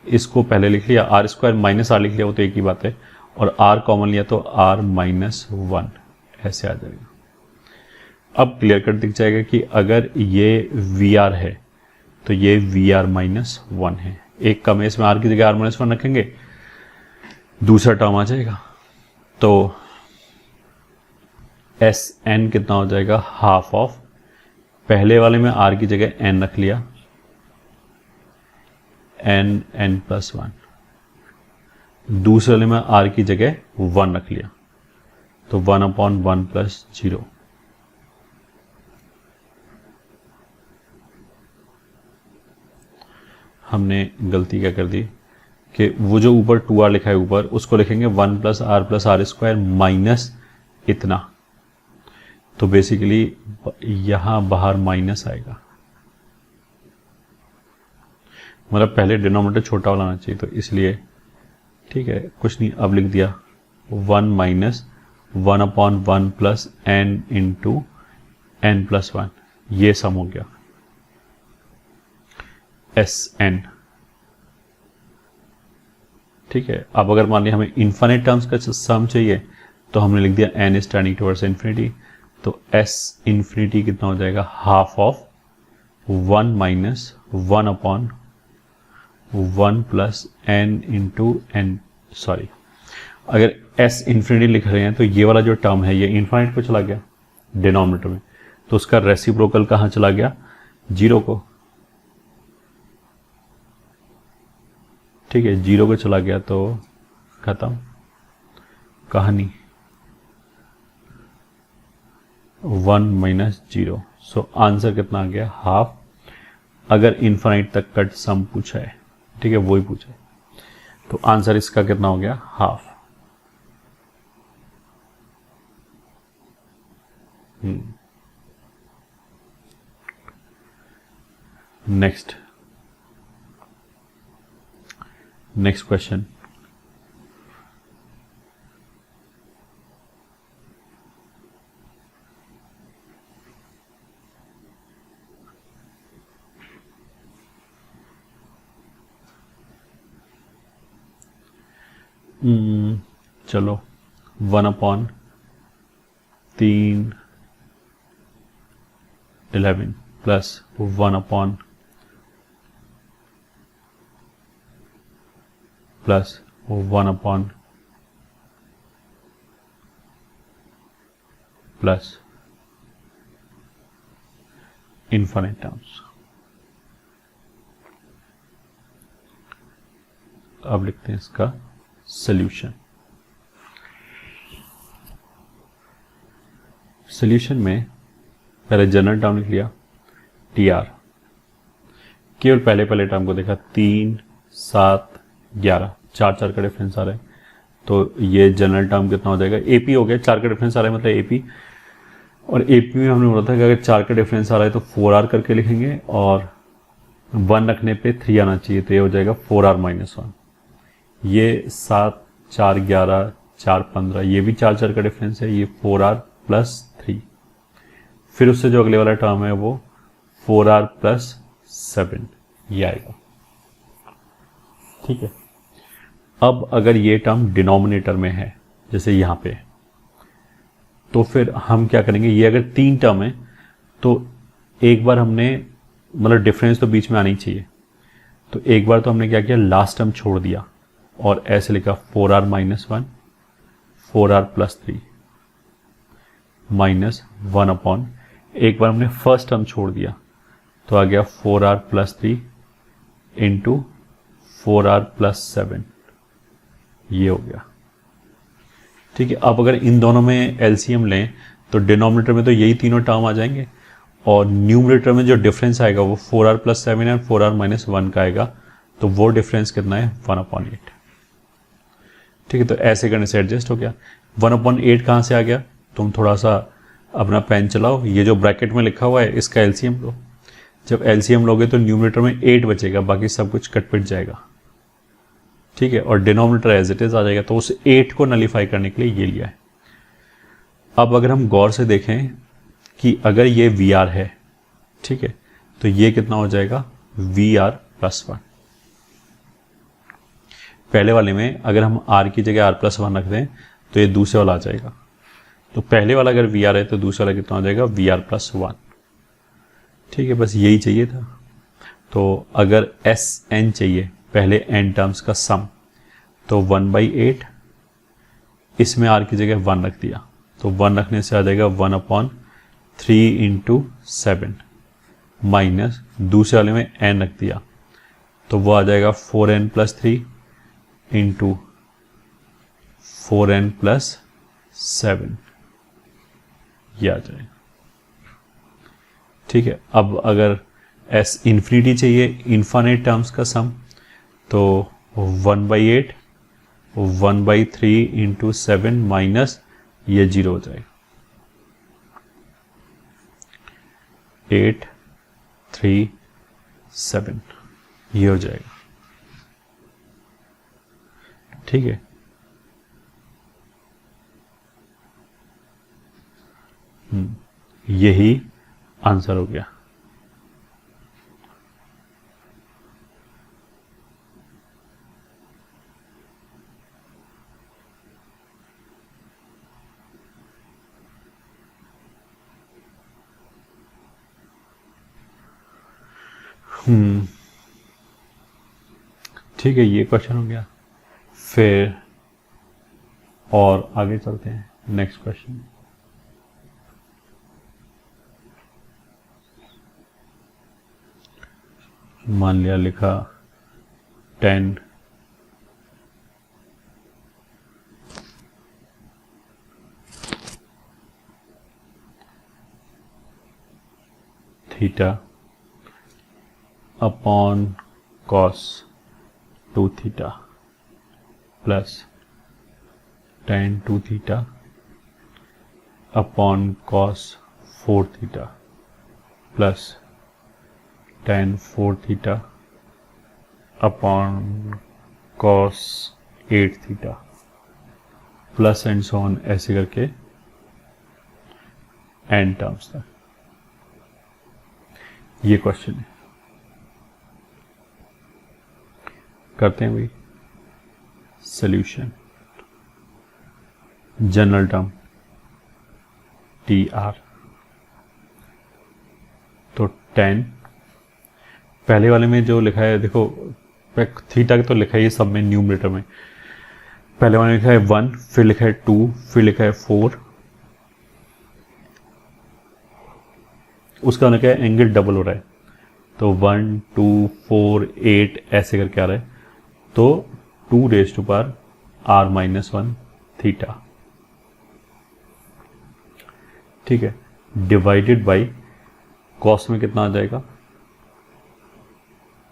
इसको पहले लिख लिया r स्क्वायर माइनस r लिख लिया, वो तो एक ही बात है, और r कॉमन लिया तो r माइनस 1 ऐसे आ जाएगा। अब क्लियर कट दिख जाएगा कि अगर ये वी आर है तो ये वी आर माइनस 1 है। एक कम है, इसमें r की जगह r माइनस 1 रखेंगे, दूसरा टर्म आ जाएगा, तो एस एन कितना हो जाएगा हाफ ऑफ, पहले वाले में r की जगह n रख लिया, n n प्लस 1 दूसरे वाले में r की जगह 1 रख लिया, तो 1/1 प्लस 0। हमने गलती क्या कर दी कि वो जो ऊपर 2r लिखा है ऊपर, उसको लिखेंगे 1 प्लस आर स्क्वायर माइनस इतना, तो बेसिकली यहां बाहर माइनस आएगा, मतलब पहले डिनोमिनेटर छोटा वाला आना चाहिए, तो इसलिए ठीक है, कुछ नहीं, अब लिख दिया 1 minus 1/1 plus n into n plus 1, ये सम हो गया Sn। ठीक है, अब अगर मान लिया हमें इन्फाइनाइट टर्म्स का सम चाहिए, तो हमने लिख दिया n is tending towards infinity, तो S इन्फिनिटी कितना हो जाएगा, half of 1 minus 1/1 plus n into n, sorry, अगर S इन्फिनिटी लिख रहे हैं तो ये वाला जो टर्म है ये इन्फाइनाइट को चला गया डिनोमिनेटर में, तो उसका रेसिप्रोकल कहाँ चला गया, 0 को। ठीक है, 0 को चला गया तो खत्म कहानी, 1 माइनस 0। सो आंसर कितना आ गया, हाफ। अगर इन्फाइनाइट तक का सम पूछा है, ठीक है, वही पूछा है, तो आंसर इसका कितना हो गया, हाफ। नेक्स्ट क्वेश्चन, चलो 1/311 plus 1 plus 1 plus infinite terms. अब लिखते हैं इसका सॉल्यूशन। सॉल्यूशन में पहले जनरल टर्म लिख लिया TR, केवल पहले टर्म को देखा, 3 7 11, 4 का डिफरेंस आ रहा है, तो ये जनरल टर्म कितना हो जाएगा, AP हो गया, 4 का डिफरेंस आ रहा है मतलब AP, और AP में हमने बोला था कि अगर 4 का डिफरेंस आ रहा है तो 4R करके लिखेंगे, और 1 रखने पे 3 आना चाहिए, तो ये हो जाएगा 4R माइनस 1। ये 7 4 11 4 15, ये भी 4 का डिफरेंस है, ये 4R प्लस 3, फिर उससे जो अगले वाला टर्म है वो 4R प्लस 7, ये आएगा। ठीक है, अब अगर ये टर्म डिनोमिनेटर में है जैसे यहाँ पे, तो फिर हम क्या करेंगे, ये अगर 3 टर्म है तो एक बार हमने, मतलब डिफरेंस तो बीच में आनी चाहिए, तो एक बार तो हमने क्या किया, लास्ट टर्म छोड़ दिया और ऐसे लिखा 4R minus 1 4R plus 3 minus 1/, एक बार हमने फर्स्ट टर्म छोड़ दिया तो आ गया 4R plus 3 into 4R plus 7, ये हो गया। ठीक है, अब अगर इन दोनों में एलसीएम लें तो डिनोमिनेटर में तो यही तीनों टर्म आ जाएंगे, और न्यूमरेटर में जो डिफरेंस आएगा वो 4R प्लस 7 और 4R माइनस 1 का आएगा, तो वो डिफरेंस कितना है, 1/8। ठीक है, तो ऐसे करने से एडजस्ट हो गया। 1/8 कहाँ से आ गया, तुम थोड़ा सा अपना पेन चलाओ, ये जो ब्रैकेट में लिखा हुआ है इसका एलसीएम लो। जब एलसीएम लोगे तो न्यूमरेटर में 8 बचेगा, बाकी सब कुछ कट पिट जाएगा। ठीक है, और डिनोमिनेटर एज इट इज आ जाएगा, तो उस 8 को नलीफाई करने के लिए ये लिया है। अब अगर हम गौर से देखें कि अगर ये VR है, ठीक है, तो ये कितना हो जाएगा, VR प्लस 1। पहले वाले में अगर हम R की जगह R प्लस 1 रख दें तो ये दूसरे वाला आ जाएगा, तो पहले वाला अगर VR है तो दूसरा वाला कितना हो जाएगा, VR प्लस 1। ठीक है, बस यही चाहिए था। तो अगर SN चाहिए, पहले n टर्म्स का सम, तो 1/8, इसमें R की जगह 1 रख दिया, तो 1 रखने से आ जाएगा 1/3 इंटू 7 माइनस दूसरे वाले में n रख दिया, तो वो आ जाएगा 4n plus 3 into 4n plus 7 ये आ जाएगा। ठीक है, अब अगर s इन्फिनिटी चाहिए, इन्फाइनाइट टर्म्स का सम, तो 1/8 1/3 इंटू 7 माइनस ये 0 हो जाएगा, 8 3 7 ये हो जाएगा। ठीक है, यही आंसर हो गया। ठीक है, ये क्वेश्चन हो गया। फिर और आगे चलते हैं नेक्स्ट क्वेश्चन। मान लिया लिखा 10 theta upon cos 2 theta plus tan 2 theta upon cos 4 theta plus tan 4 theta upon cos 8 theta plus and so on, ऐसे करके एन टर्म्स तक। ये क्वेश्चन है, करते हैं भाई solution. General term T R, तो 10 पहले वाले में जो लिखा है, देखो थीटा तो लिखा है ये सब में न्यूमरेटर में, पहले वाले में लिखा है 1, फिर लिखा है 2, फिर लिखा है 4, उसका क्या है एंगल डबल हो रहा है, तो 1 2 4 8 ऐसे करके आ रहा है, तो 2r-1 थीटा। ठीक है, डिवाइडेड बाय कॉस में कितना आ जाएगा,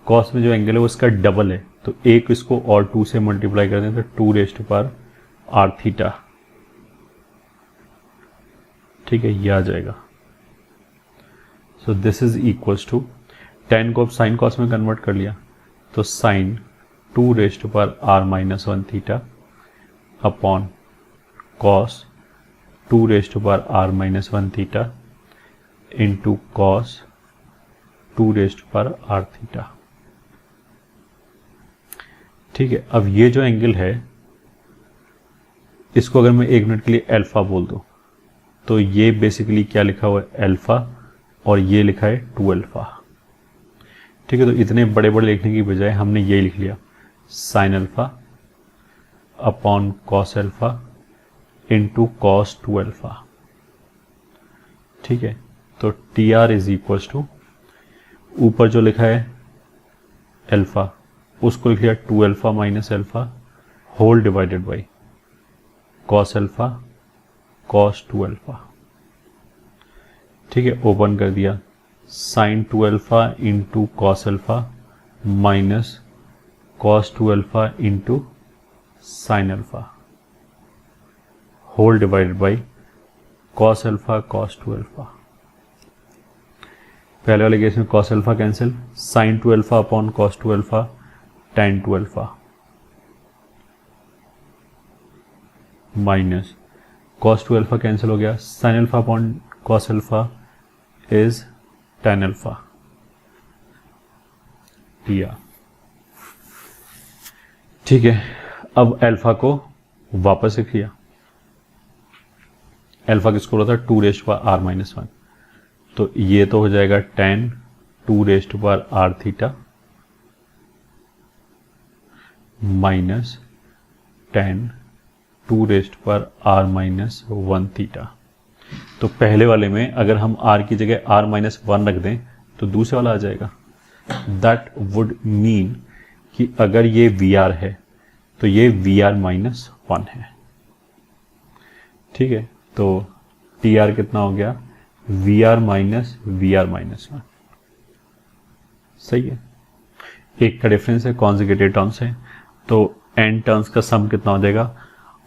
कॉस में जो एंगल है वो इसका डबल है, तो एक इसको और 2 से मल्टीप्लाई कर दें तो 2r थीटा। ठीक है, ये आ जाएगा। So this is equals to 10 को अब साइन कॉस में कन्वर्ट कर लिया, तो sine 2r-1 theta upon cos 2r-1 theta into cos 2r theta. ठीक है, अब ये जो एंगल है इसको अगर मैं 1 मिनट के लिए अल्फा बोल दूं, तो ये बेसिकली क्या लिखा हुआ है अल्फा, और ये लिखा है 2 अल्फा। ठीक है, तो इतने बड़े बड़े लिखने की बजाय हमने ये लिख लिया sine alpha upon cos alpha into cos 2 alpha. ठीक है, तो T R is equals to, ऊपर जो लिखा है अल्फा उसको लिख लिया 2 alpha minus alpha whole divided by cos alpha cos 2 alpha. ठीक है, ओपन कर दिया, sine 2 alpha into cos alpha minus cos 2 alpha into sine alpha whole divided by cos alpha cos 2 alpha. पहले वाले केस में cos alpha cancel, sine 2 alpha upon cos 2 alpha tan 2 alpha minus cos 2 alpha cancel हो गया, sine alpha upon cos alpha is tan alpha दिया। ठीक है, अब alpha को वापस लिख लिया, अल्फा किसको बोला था 2r-1, तो ये तो हो जाएगा tan 2r theta minus tan 2r-1 theta. तो पहले वाले में अगर हम r की जगह r-1 रख दें तो दूसरे वाला आ जाएगा। दैट वुड मीन कि अगर ये VR है तो ये VR-1 है। ठीक है, तो टी आर कितना हो गया, वी आर माइनस वन। सही है, एक का डिफरेंस है, कॉन्जुगेटेड टर्म्स है, तो एन टर्म्स का सम कितना हो जाएगा,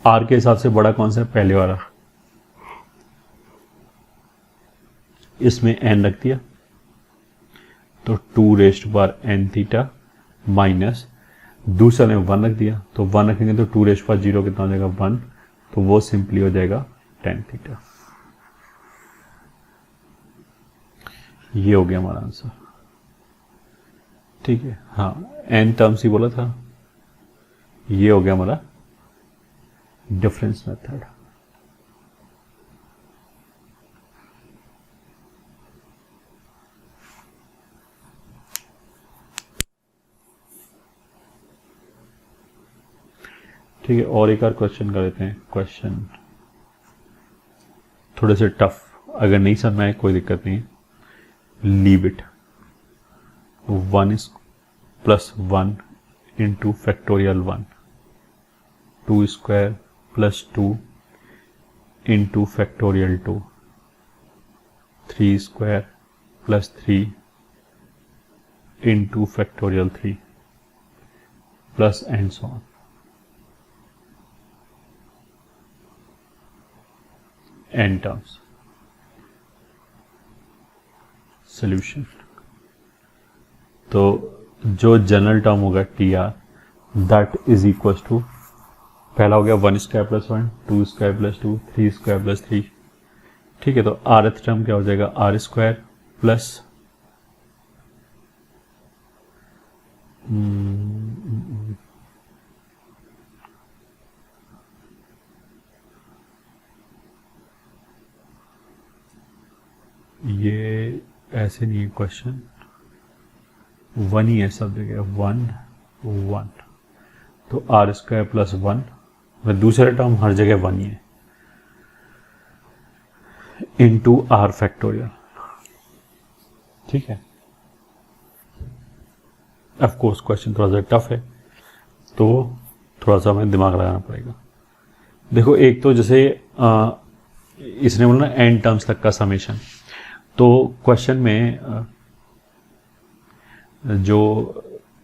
आर के हिसाब से बड़ा कौन सा है, पहले वाला, इसमें एन रख दिया तो 2 थीटा माइनस दूसरे में 1 रख दिया, तो 1 रखेंगे तो 2 कितना हो जाएगा 1, तो वो सिंपली हो जाएगा tan थीटा। ये हो गया हमारा आंसर। ठीक है, हाँ एन टर्म्स ही बोला था। ये हो गया हमारा डिफरेंस मेथड। ठीक है, और एक और क्वेश्चन कर लेते हैं। क्वेश्चन थोड़े से टफ, अगर नहीं समझ में आए कोई दिक्कत नहीं है, leave it. 1 + 1 into factorial 1, 2 square plus 2 into factorial 2, 3 square plus 3 into factorial 3 plus and so on. n terms। Solution, तो जो जनरल टर्म होगा T R, that is equal to, पहला हो गया 1 square plus 1, 2 square plus 2, 3 square plus 3। ठीक है, तो आरथ term क्या हो जाएगा, आर स्क्वायर प्लस ये ऐसे नहीं है क्वेश्चन, 1 ही है सब जगह, 1 1, तो आर स्क्वायर प्लस 1, दूसरा टर्म हर जगह 1 ही है, इंटू आर फैक्टोरियल। ठीक है, ऑफ कोर्स क्वेश्चन थोड़ा सा टफ है, तो थोड़ा सा हमें दिमाग लगाना पड़ेगा। देखो, एक तो जैसे इसने बोला ना एन टर्म्स तक का समेशन, तो क्वेश्चन में जो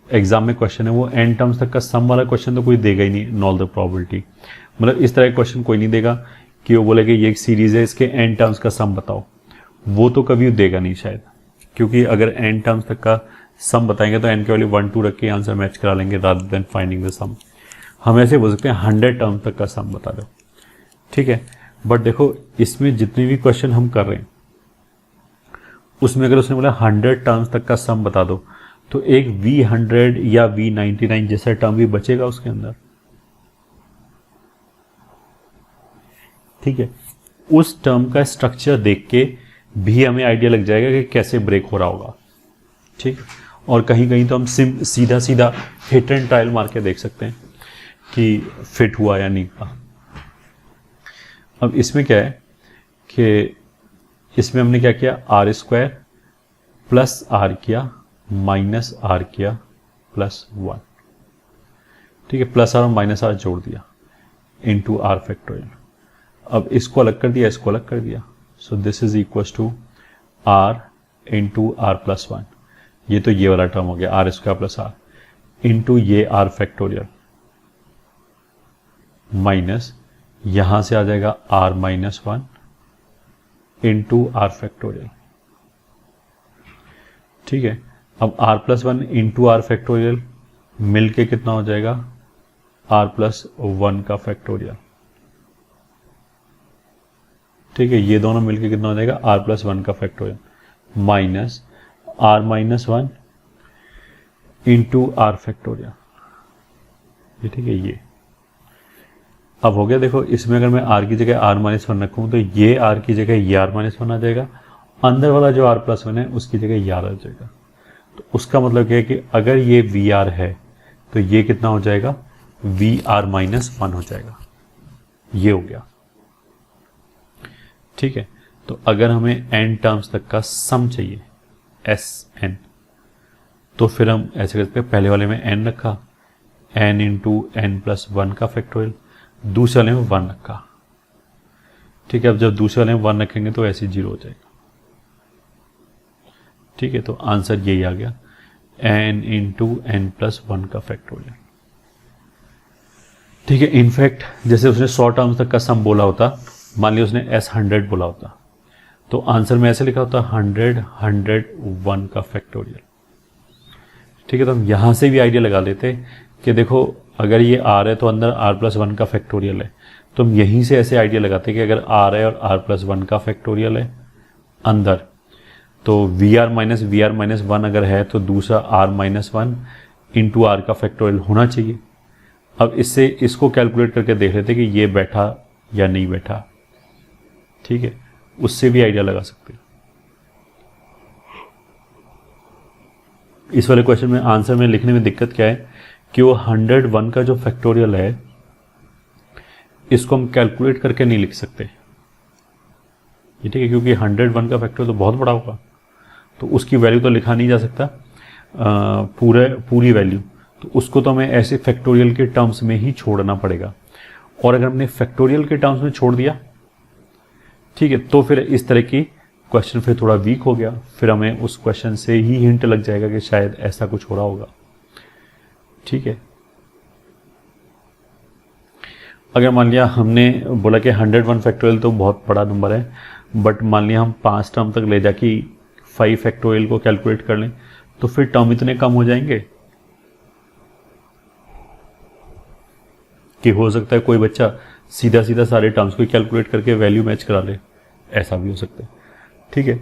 एग्जाम में क्वेश्चन है वो एन टर्म्स तक का सम वाला क्वेश्चन तो कोई देगा ही नहीं, नॉल द प्रोबेबिलिटी, मतलब इस तरह का क्वेश्चन कोई नहीं देगा कि वो बोले कि ये एक सीरीज है, इसके एन टर्म्स का सम बताओ, वो तो कभी देगा नहीं शायद, क्योंकि अगर एन टर्म्स तक का सम बताएंगे तो एन के वैल्यू 1 2 रख के आंसर मैच करा लेंगे रादर देन फाइंडिंग द सम। हम ऐसे बोल सकते हैं 100 टर्म तक का सम बता दो। ठीक है, बट देखो इसमें जितने भी क्वेश्चन हम कर रहे हैं उसमें अगर उसने बोला 100 टर्म्स तक का सम बता दो, तो एक V100 या V99 जैसा टर्म भी बचेगा उसके अंदर। ठीक है, उस टर्म का स्ट्रक्चर देख के भी हमें आइडिया लग जाएगा कि कैसे ब्रेक हो रहा होगा। ठीक, और कहीं कहीं तो हम सीधा सीधा हिट एंड ट्रायल मार के देख सकते हैं कि फिट हुआ या नहीं हुआ। अब इसमें क्या है कि इसमें हमने क्या किया, आर स्क्वायर प्लस आर किया माइनस आर किया प्लस 1। ठीक है, प्लस आर और माइनस आर जोड़ दिया इंटू आर फैक्टोरियल। अब इसको अलग कर दिया, इसको अलग कर दिया, so this is equal to R into R plus 1। ये तो ये वाला टर्म हो गया R square plus R into ये आर फैक्टोरियल माइनस यहां से आ जाएगा R minus 1 into R factorial. ठीक है, अब R plus 1 into R factorial मिलके कितना हो जाएगा, आर प्लस 1 का फैक्टोरियल। ठीक है, ये दोनों मिलके कितना हो जाएगा, आर प्लस 1 का factorial minus R minus 1 into R factorial. ये ठीक है, ये अब हो गया। देखो इसमें अगर मैं आर की जगह आर माइनस 1 रखूँ तो ये आर की जगह ये आर माइनस 1 आ जाएगा, अंदर वाला जो आर प्लस 1 है उसकी जगह ये आर आ जाएगा। तो उसका मतलब क्या है कि अगर ये वी आर है तो ये कितना हो जाएगा, वी आर माइनस 1 हो जाएगा। ये हो गया। ठीक है, तो अगर हमें एन टर्म्स तक का सम चाहिए एस एन, तो फिर हम ऐसे करते हैं, पहले वाले में एन रखा, एन इंटू एन प्लस 1 का फैक्टोरियल, दूसरे वाले में 1 रखा। ठीक है, अब जब दूसरे वाले में 1 रखेंगे तो ऐसे 0 हो जाएगा। ठीक है, तो आंसर यही आ गया, n इंटू एन प्लस 1 का फैक्टोरियल। ठीक है, इनफैक्ट जैसे उसने 100 टर्म्स तक का सम बोला होता, मान लिया उसने s 100 बोला होता, तो आंसर में ऐसे लिखा होता 100 101 का फैक्टोरियल। ठीक है, तो हम यहाँ से भी आइडिया लगा लेते कि देखो अगर ये r है तो अंदर r प्लस 1 का फैक्टोरियल है, तो हम यहीं से ऐसे आइडिया लगाते कि अगर r है और r प्लस 1 का फैक्टोरियल है अंदर, तो vr माइनस 1 अगर है तो दूसरा r माइनस 1 इंटू r का फैक्टोरियल होना चाहिए। अब इससे इसको कैलकुलेट करके देख लेते कि ये बैठा या नहीं बैठा। ठीक है, उससे भी आइडिया लगा सकते हैं। इस वाले क्वेश्चन में आंसर में लिखने में दिक्कत क्या है कि वो 101 का जो फैक्टोरियल है इसको हम कैलकुलेट करके नहीं लिख सकते। ठीक है, क्योंकि 101 का फैक्टोरियल तो बहुत बड़ा होगा, तो उसकी वैल्यू तो लिखा नहीं जा सकता पूरी वैल्यू, तो उसको तो हमें ऐसे फैक्टोरियल के टर्म्स में ही छोड़ना पड़ेगा। और अगर हमने फैक्टोरियल के टर्म्स में छोड़ दिया, ठीक है, तो फिर इस तरह की क्वेश्चन फिर थोड़ा वीक हो गया, फिर हमें उस क्वेश्चन से ही हिंट लग जाएगा कि शायद ऐसा कुछ हो रहा होगा। ठीक है, अगर मान लिया हमने बोला कि 101 फैक्टोरियल तो बहुत बड़ा नंबर है, बट मान लिया हम 5 टर्म तक ले जाके 5 फैक्टोरियल को कैलकुलेट कर लें, तो फिर टर्म इतने कम हो जाएंगे कि हो सकता है कोई बच्चा सीधा सीधा सारे टर्म्स को कैलकुलेट करके वैल्यू मैच करा ले, ऐसा भी हो सकता है। ठीक है,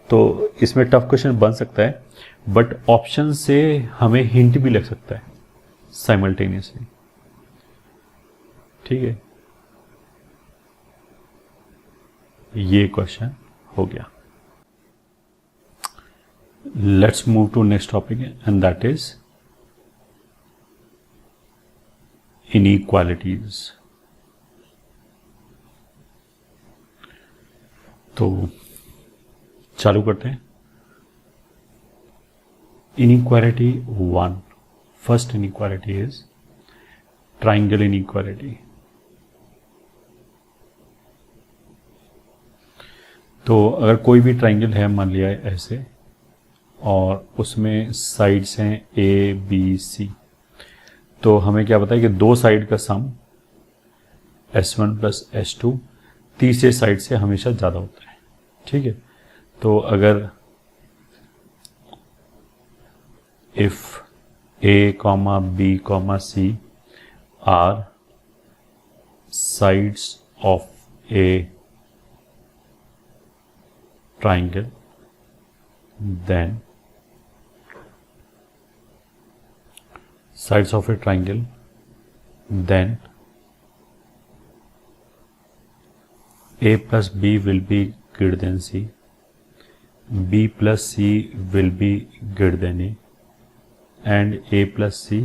तो इसमें टफ क्वेश्चन बन सकता है, बट ऑप्शन से हमें हिंट भी लग सकता है साइमल्टेनियसली। ठीक है, ये क्वेश्चन हो गया। Let's move to next topic and that is inequalities. तो चालू करते हैं। Inequality 1, first inequality is triangle inequality. तो अगर कोई भी ट्राइंगल है, मान लिया है ऐसे, और उसमें साइड्स हैं ए बी सी, तो हमें क्या पता है कि दो साइड का सम S1 प्लस S2 तीसरे साइड से हमेशा ज़्यादा होता है। ठीक है, तो अगर if A, B, C are sides of a triangle, then sides of a triangle, then A plus B will be greater than C, B plus C will be greater than A, and A plus C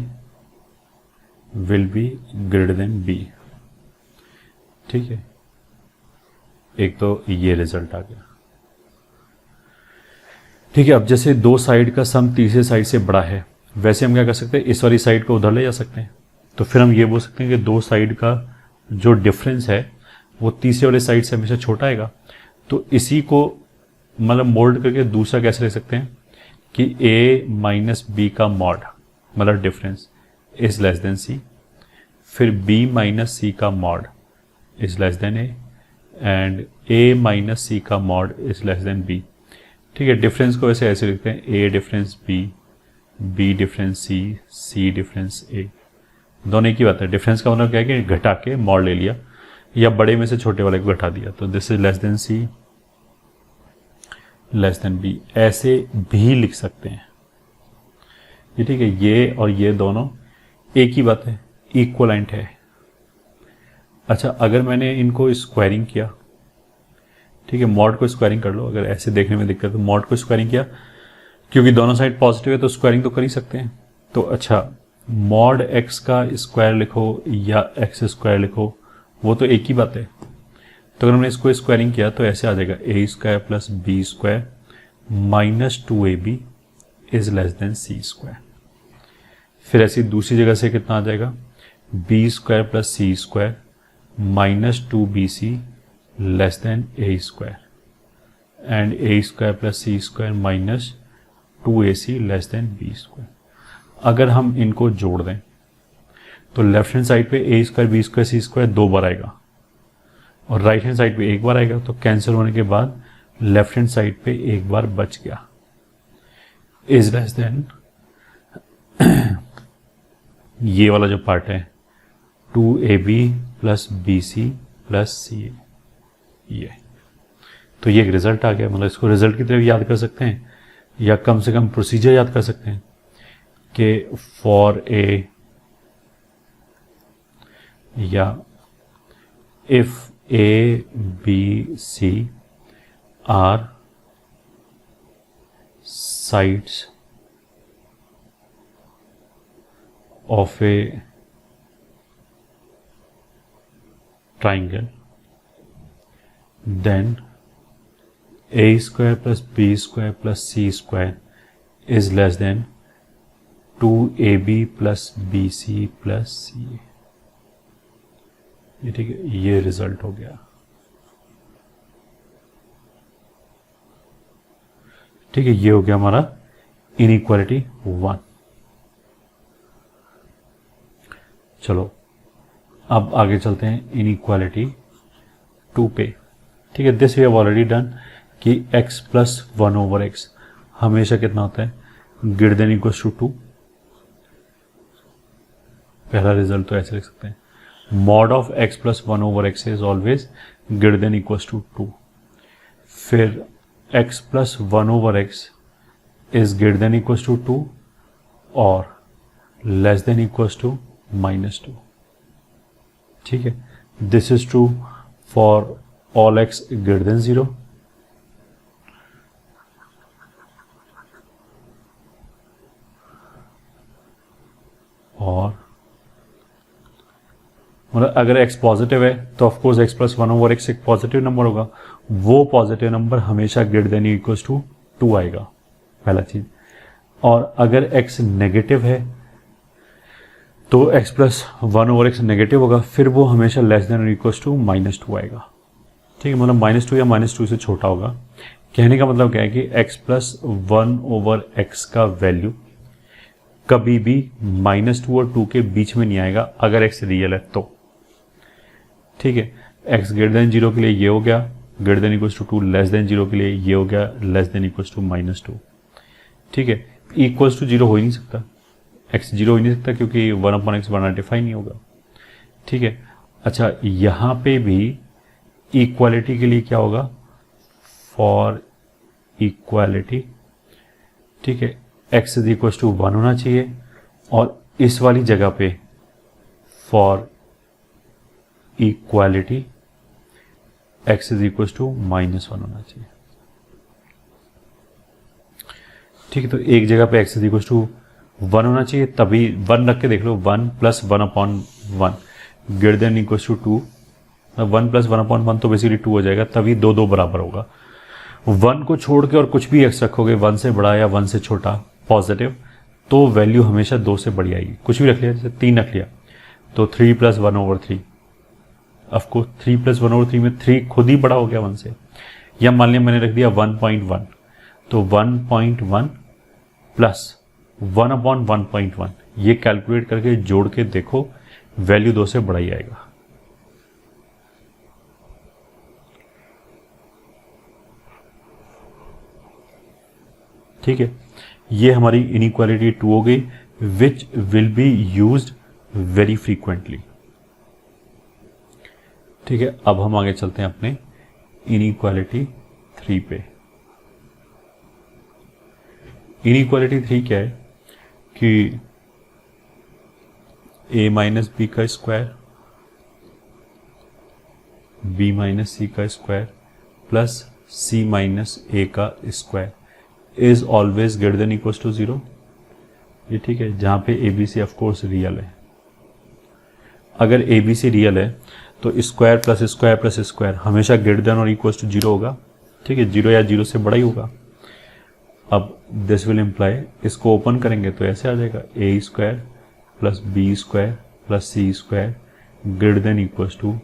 will be greater than B। ठीक है, एक तो ये result आ गया। ठीक है, अब जैसे दो साइड का सम तीसरे साइड से बड़ा है, वैसे हम क्या कर सकते हैं, इस वाली साइड को उधर ले जा सकते हैं। तो फिर हम ये बोल सकते हैं कि दो साइड का जो डिफरेंस है वो तीसरे वाले साइड से हमेशा छोटा आएगा। तो इसी को मतलब मोल्ड करके दूसरा कैसे ले सकते हैं कि A माइनस बी का मॉड मतलब difference is less than C, फिर B माइनस सी का mod is less than A, and A minus C का mod is less than B। ठीक है, डिफरेंस को ऐसे लिखते हैं A difference B, B difference C, C difference A। दोनों एक ही बात है। डिफरेंस का मतलब क्या है कि घटा के मॉड ले लिया या बड़े में से छोटे वाले को घटा दिया, तो this is less than C less than B, ऐसे भी लिख सकते हैं। ये ठीक है, ये और ये दोनों एक ही बात है, इक्वलेंट है। अच्छा, अगर मैंने इनको स्क्वायरिंग किया, ठीक है, मॉड को स्क्वायरिंग कर लो, अगर ऐसे देखने में दिक्कत है तो मॉड को स्क्वायरिंग किया, क्योंकि दोनों साइड पॉजिटिव है तो स्क्वायरिंग तो कर ही सकते हैं। तो अच्छा, मॉड x का स्क्वायर लिखो या x स्क्वायर लिखो, वो तो एक ही बात है। तो अगर हमने इसको स्क्वायरिंग किया तो ऐसे आ जाएगा a square plus B square minus 2ab is less than c square. फिर ऐसी दूसरी जगह से कितना आ जाएगा, b square plus C square minus 2bc less than A square and A square plus C square minus 2ac less than B square. अगर हम इनको जोड़ दें तो लेफ्ट हैंड साइड पे ए square B square C square 2 बार आएगा और right hand side पे 1 बार आएगा, तो कैंसिल होने के बाद लेफ्ट हैंड साइड पे 1 बार बच गया, इज लेस देन ये वाला जो पार्ट है 2ab plus bc plus ca, ये तो ये एक रिजल्ट आ गया। मतलब इसको रिजल्ट की तरफ याद कर सकते हैं या कम से कम प्रोसीजर याद कर सकते हैं कि फॉर ए या if A B C are sides of A triangle, then a square plus b square plus c square is less than 2ab plus bc plus ca। ये ठीक है, ये रिजल्ट हो गया। ठीक है, ये हो गया हमारा इनइक्वालिटी 1। चलो अब आगे चलते हैं इनइक्वालिटी 2 पे। ठीक है, this we have already done कि x प्लस 1 ओवर एक्स हमेशा कितना होता है, ग्रेटर देन इक्वल्स टू 2। पहला रिजल्ट तो ऐसे लिख सकते हैं, mod of x plus 1 over X is always greater than equals to 2। फिर x plus 1 over X is greater than equals to 2 और लेस देन इक्वल्स टू -2। ठीक है, this is true for all X greater than 0 और मतलब अगर x positive है तो of course x plus 1 over X एक पॉजिटिव नंबर होगा, वो पॉजिटिव नंबर हमेशा ग्रेटर देन इक्वल्स टू 2 आएगा, पहला चीज। और अगर x नेगेटिव है तो x plus 1 over x negative होगा, फिर वो हमेशा लेस देन इक्वल्स टू -2 आएगा। ठीक है, मतलब -2 या -2 से छोटा होगा। कहने का मतलब क्या है कि x प्लस 1 ओवर एक्स का वैल्यू कभी भी -2 और 2 के बीच में नहीं आएगा अगर x रियल है तो। ठीक है, x ग्रेटर देन 0 के लिए ये हो गया, greater than equals to 2, less than 0 के लिए ये हो गया, लेस देन इक्वल्स टू -2। ठीक है, इक्वल्स टू 0 हो ही नहीं सकता, x 0 हो ही नहीं सकता क्योंकि 1/x आइडेंटिफाई नहीं होगा। ठीक है, अच्छा यहाँ पे भी इक्वालिटी के लिए क्या होगा, फॉर इक्वालिटी, ठीक है, x इज इक्वल टू 1 होना चाहिए और इस वाली जगह पे for equality x is equal to -1 होना चाहिए। ठीक है, तो एक जगह पे x इज इक्वल टू 1 होना चाहिए, तभी 1 रख के देख लो, 1 plus 1/1 greater than equal to 2, 1 plus 1/1 तो बेसिकली 2 हो जाएगा, तभी 2 बराबर होगा। 1 को छोड़ के और कुछ भी x रखोगे 1 से बड़ा या 1 से छोटा पॉजिटिव, तो वैल्यू हमेशा 2 से बड़ी आएगी। कुछ भी रख लिया, जैसे 3 रख लिया तो 3 plus 1 over 3, of course 3 plus 1 over 3 में 3 खुद ही बड़ा हो गया 1 से। या मान लिया मैंने रख दिया 1.1, तो 1.1 प्लस 1/1.1, ये कैलकुलेट करके जोड़ के देखो, वैल्यू 2 से बड़ा ही आएगा। ठीक है, ये हमारी इनइक्वालिटी 2 हो गई, which will be used very frequently. ठीक है, अब हम आगे चलते हैं अपने इनइक्वालिटी 3 पे। इनइक्वालिटी 3 क्या है कि a माइनस बी का स्क्वायर, b माइनस सी का square plus c minus a का square is always greater than equals to 0। ये ठीक है, जहां पे A B C of course real है। अगर ए बी सी रियल है तो square plus square plus square हमेशा ग्रेटर देन और इक्वल्स टू 0 होगा। ठीक है, 0 या 0 से बड़ा ही होगा। अब दिस विल इम्प्लाई, इसको ओपन करेंगे तो ऐसे आ जाएगा, A square plus B square plus C square greater than equals to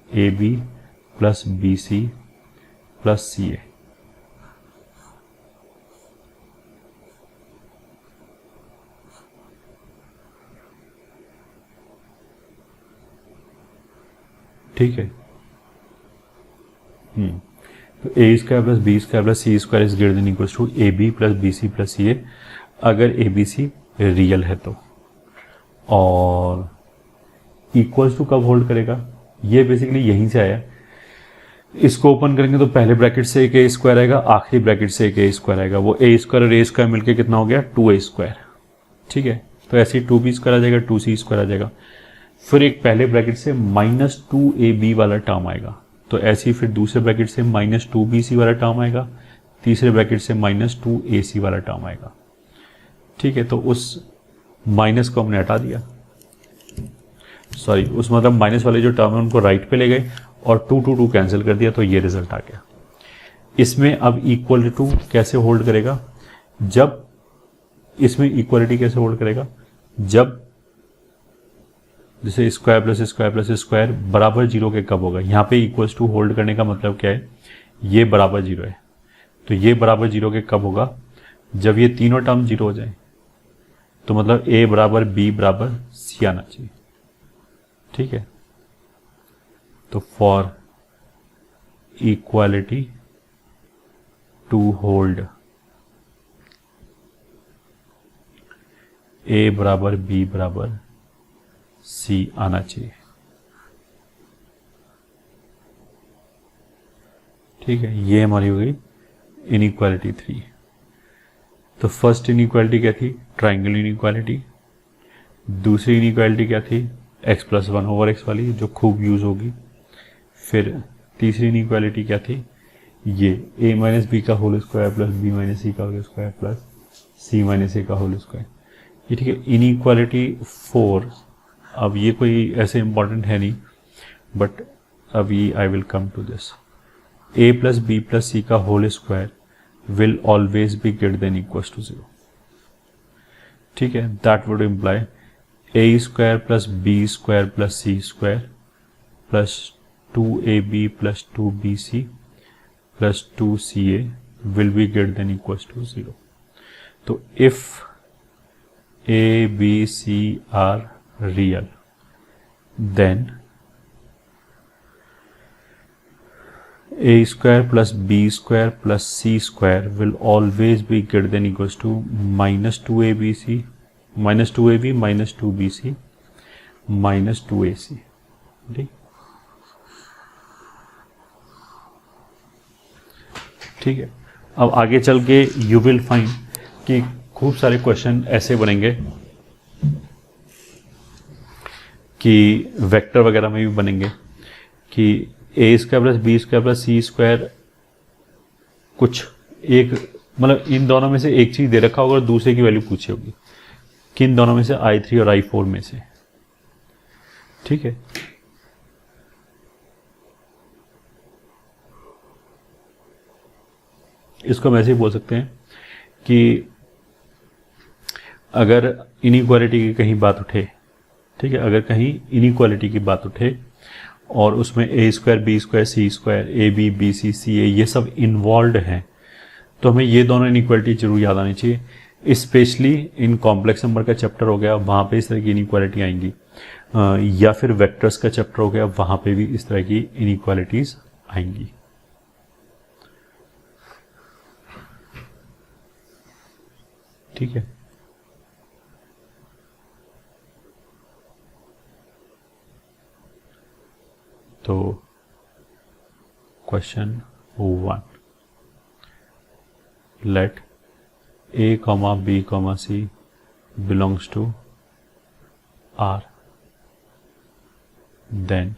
A B plus B C plus C A. ठीक है। तो A square plus B square plus C square is greater than equals to A B plus B C plus C A, अगर A B C real है तो। और equals to कब hold करेगा, ये बेसिकली यहीं से आया। इसको ओपन करेंगे तो पहले ब्रैकेट से एक ए स्क्वायर आएगा, आखिरी ब्रैकेट से एक ए स्क्वायर आएगा। वो ए स्क्वायर और ए स्क्वायर मिलकर कितना हो गया, 2a स्क्वायर। ठीक है, तो ऐसे ही 2b स्क्वायर आ जाएगा, 2c स्क्वायर आ जाएगा। फिर एक पहले ब्रैकेट से -2ab वाला टर्म आएगा, तो ऐसे ही फिर दूसरे ब्रैकेट से -2bc वाला टर्म आएगा, तीसरे ब्रैकेट से -2ac वाला टर्म आएगा। ठीक है, तो उस माइनस को हमने हटा दिया, सॉरी उस मतलब माइनस वाले जो टर्म है उनको राइट पे ले गए और 2 2 2 कैंसिल कर दिया, तो ये रिजल्ट आ गया। इसमें अब इक्वल टू कैसे होल्ड करेगा, जब इसमें इक्वलिटी कैसे होल्ड करेगा, जब जैसे square plus square plus square बराबर जीरो के कब होगा। यहाँ पे इक्वल्स टू होल्ड करने का मतलब क्या है, ये बराबर जीरो है, तो ये बराबर जीरो के कब होगा, जब ये तीनों टर्म जीरो हो जाए। तो मतलब a बराबर b बराबर c आना चाहिए। ठीक है, तो for equality to hold a बराबर b बराबर c आना चाहिए। ठीक है, ये हमारी हो गई इनइक्वालिटी 3। तो फर्स्ट इनइक्वालिटी क्या थी, ट्राइंगल इनइक्वालिटी। दूसरी इनइक्वालिटी क्या थी, x+1/x वाली, जो खूब यूज होगी। फिर तीसरी इनइक्वालिटी क्या थी, ये a - b का whole square plus b - c का whole square plus c - a का होल स्क्वायर। ये ठीक है। इनइक्वालिटी 4, अब ये कोई ऐसे इंपॉर्टेंट है नहीं, बट अभी I will come to this. a plus B plus C का whole square will always be greater than equals to 0. ठीक है, that would imply a square plus b square plus c square plus 2ab plus 2bc plus 2ca will be greater than equals to 0. तो if a, b, c are real, then a square plus b square plus c square will always be greater than equals to -2abc minus 2ab minus 2bc minus 2ac। ठीक है, अब आगे चल के you will find कि खूब सारे question ऐसे बनेंगे कि वेक्टर वगैरह में भी बनेंगे कि A square plus B square plus C square कुछ एक मतलब इन दोनों में से एक चीज दे रखा होगा और दूसरे की वैल्यू पूछी होगी, किन दोनों में से, I3 और I4 में से। ठीक है, इसको हम ऐसे ही बोल सकते हैं कि अगर इनइक्वालिटी की कहीं बात उठे, ठीक है, अगर कहीं इनइक्वालिटी की बात उठे और उसमें A square B square C square A B B C C A ये सब इन्वॉल्व हैं, तो हमें ये दोनों इनइक्वालिटी जरूर याद आनी चाहिए। स्पेशली इन कॉम्प्लेक्स नंबर का चैप्टर हो गया, वहाँ पे इस तरह की इनइक्वालिटी आएंगी, या फिर वेक्टर्स का चैप्टर हो गया, वहाँ पे भी इस तरह की इनइक्वालिटीज आएंगी। ठीक है, तो question 1, let a, b, c belongs to R, then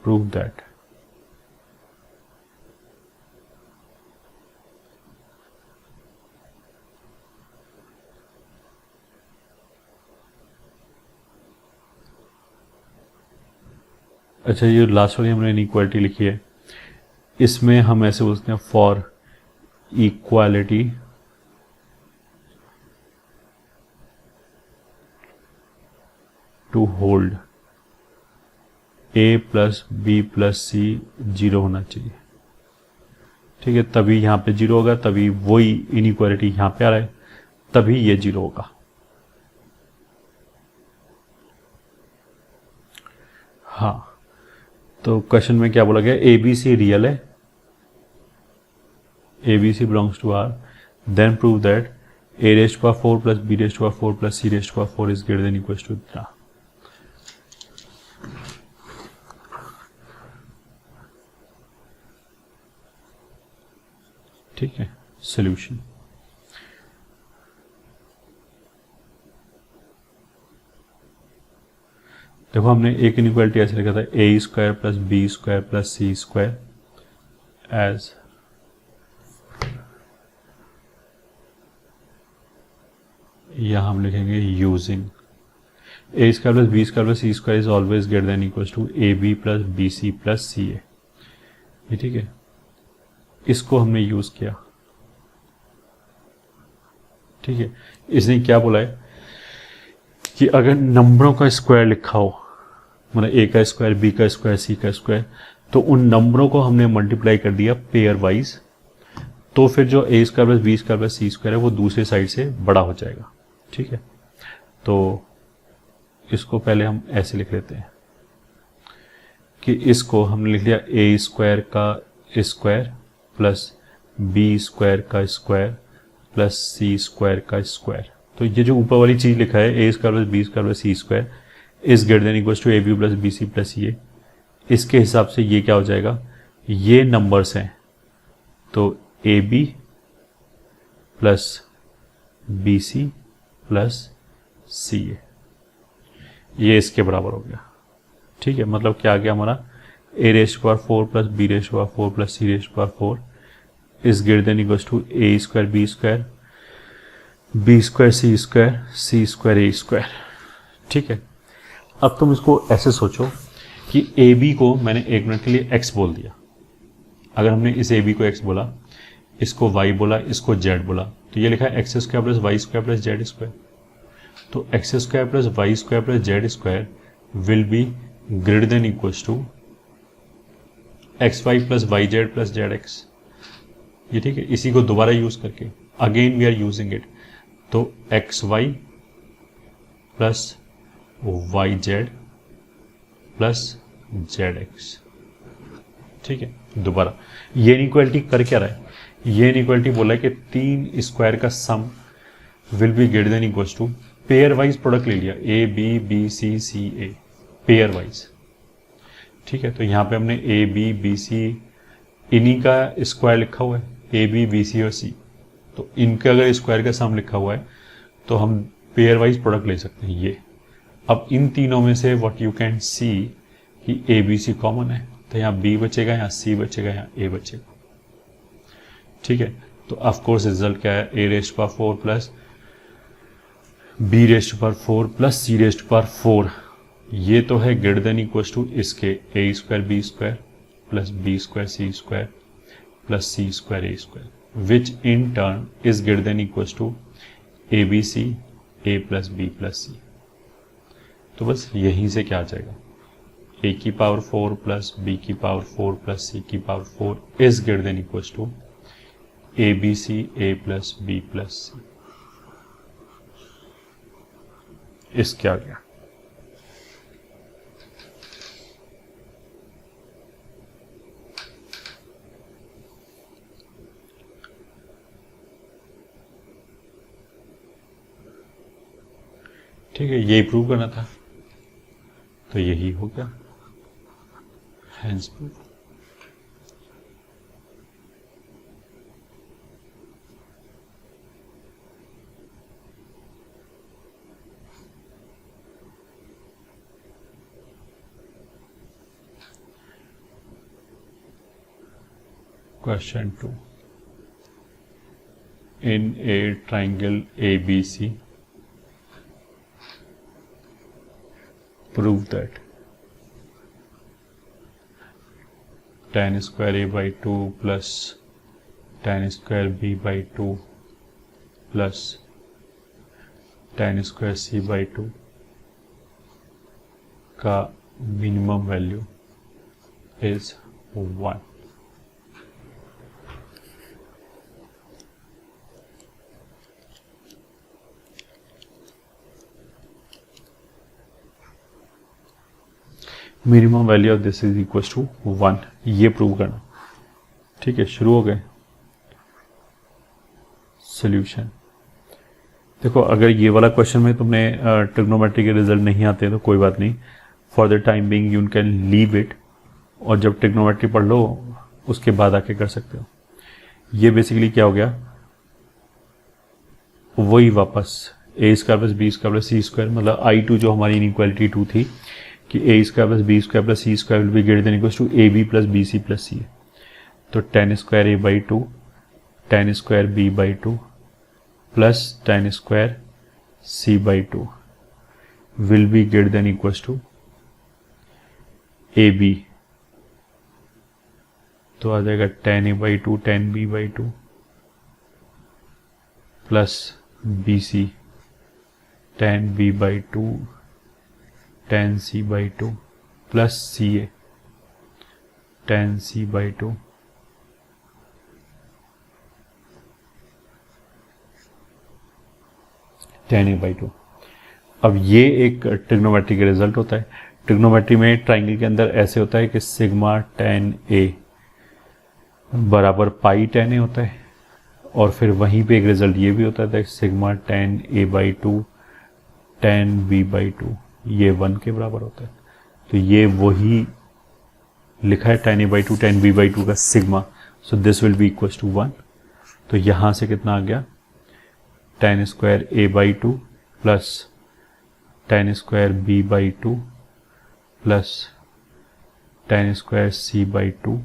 prove that अच्छा, ये लास्ट वाली हमने इनइक्वालिटी लिखी है, इसमें हम ऐसे बोलते हैं for equality to hold A plus B plus C 0 होना चाहिए, ठीक है, तभी यहाँ पे 0 होगा, तभी वही इनइक्वालिटी यहाँ पे आ रहा है, तभी ये 0 होगा। हाँ, तो क्वेश्चन में क्या बोला गया, ए बी सी रियल है, A B C belongs to R, then prove that a raised to power 4 plus b raised to power 4 plus c raised to power 4 is greater than equals to इतना। ठीक है, solution. देखो हमने एक inequality ऐसे लिखा था, A square plus B square plus C square as यहाँ हम लिखेंगे using A square plus B square plus C square is always greater than equals to A B plus B C plus C A. ये ठीक है, इसको हमने use किया। ठीक है, इसने क्या बोला है कि अगर नंबरों का स्क्वायर लिखा हो, मतलब ए का स्क्वायर, बी का स्क्वायर, सी का स्क्वायर, तो उन नंबरों को हमने मल्टीप्लाई कर दिया पेयर वाइज, तो फिर जो A square plus B square plus C square है वो दूसरी साइड से बड़ा हो जाएगा। ठीक है, तो इसको पहले हम ऐसे लिख लेते हैं कि इसको हमने लिख लिया ए स्क्वायर का स्क्वायर प्लस बी स्क्वायर का स्क्वायर प्लस सी स्क्वायर का स्क्वायर। तो ये जो ऊपर वाली चीज लिखा है A square plus B square plus C square is greater than equals to A B plus B C plus C A, इसके हिसाब से ये क्या हो जाएगा, ये नंबर्स हैं, तो A B plus B C plus C A, ये इसके बराबर हो गया। ठीक है, मतलब क्या आ गया हमारा, A raised power 4 plus B raised power 4 plus C raised power 4 is greater than equals to A square B square B square C square A square. ठीक है, अब तुम इसको ऐसे सोचो कि ए बी को मैंने एक मिनट के लिए एक्स बोल दिया। अगर हमने इस ए बी को एक्स बोला, इसको वाई बोला, इसको जेड बोला, तो ये लिखा है X square plus Y square plus Z square. तो X square plus Y square plus Z square will be greater than equals to X Y plus Y Z plus Z X. ये ठीक है, इसी को दोबारा यूज करके again we are using it, तो X Y plus Y Z plus Z X. ठीक है, दोबारा ये इनइक्वालिटी कर क्या रहा है, ये इनइक्वालिटी बोला है कि तीन स्क्वायर का sum will be greater than equals to, pairwise product ले लिया, A B B C C A, pairwise. ठीक है, तो यहाँ पे हमने ए बी बी सी इन्हीं का स्क्वायर लिखा हुआ है, ए बी बी सी और सी, तो इनका अगर स्क्वायर का सम लिखा हुआ है तो हम पेयर वाइज प्रोडक्ट ले सकते हैं ये। अब इन तीनों में से व्हाट यू कैन सी कि ए बी सी कॉमन है, तो यहाँ बी बचेगा, यहाँ सी बचेगा, यहाँ ए बचेगा। ठीक है, तो ऑफ कोर्स रिजल्ट क्या है, A raised power 4 plus B raised power 4 plus C raised power 4, ये तो है ग्रेटर देन इक्वल्स टू इसके A square B square plus B square C square plus C square A square, which in turn is greater than equals to A B C A plus B plus C. तो बस यहीं से क्या आ जाएगा, A की power 4 plus B की power 4 plus C की power 4 is greater than equals to A B C A plus B plus C. इसके आ गया। ठीक है, यही प्रूव करना था, तो यही हो गया, hence prove. Question 2. In a triangle ABC, prove that tan square a by 2 plus tan square b by 2 plus tan square c by 2 का minimum value is 1। Minimum value of this is equal to 1, ये prove करना। ठीक है, शुरू हो गए। Solution देखो, अगर ये वाला क्वेश्चन में तुमने ट्रिग्नोमेट्री के रिजल्ट नहीं आते तो कोई बात नहीं, for the time being you can leave it, और जब ट्रिग्नोमेट्री पढ़ लो उसके बाद आके कर सकते हो। ये बेसिकली क्या हो गया, वही वापस A square plus B square plus C square, मतलब I2 जो हमारी इनइक्वालिटी 2 थी कि A square plus B square plus C square will be greater than equal to A B plus B C plus C. तो tan square A by 2 tan square B by 2 plus tan square C by 2 will be greater than equal to A B. तो आ जाएगा tan A by 2 tan B by 2 plus B C tan B by 2 tan c by 2 plus C A tan c by 2 tan a by 2। अब ये एक trigonometry का result होता है। Trigonometry में ट्राइंगल के अंदर ऐसे होता है कि सिग्मा tan a बराबर पाई tan a होता है, और फिर वहीं पे एक रिजल्ट ये भी होता है sigma tan a by 2 tan b by 2 ये 1 के बराबर होता है। तो ये वही लिखा है tan a by 2 tan b by 2 का sigma, so this will be equal to 1। तो यहाँ से कितना आ गया, tan square a by 2 plus tan square b by 2 plus tan square c by 2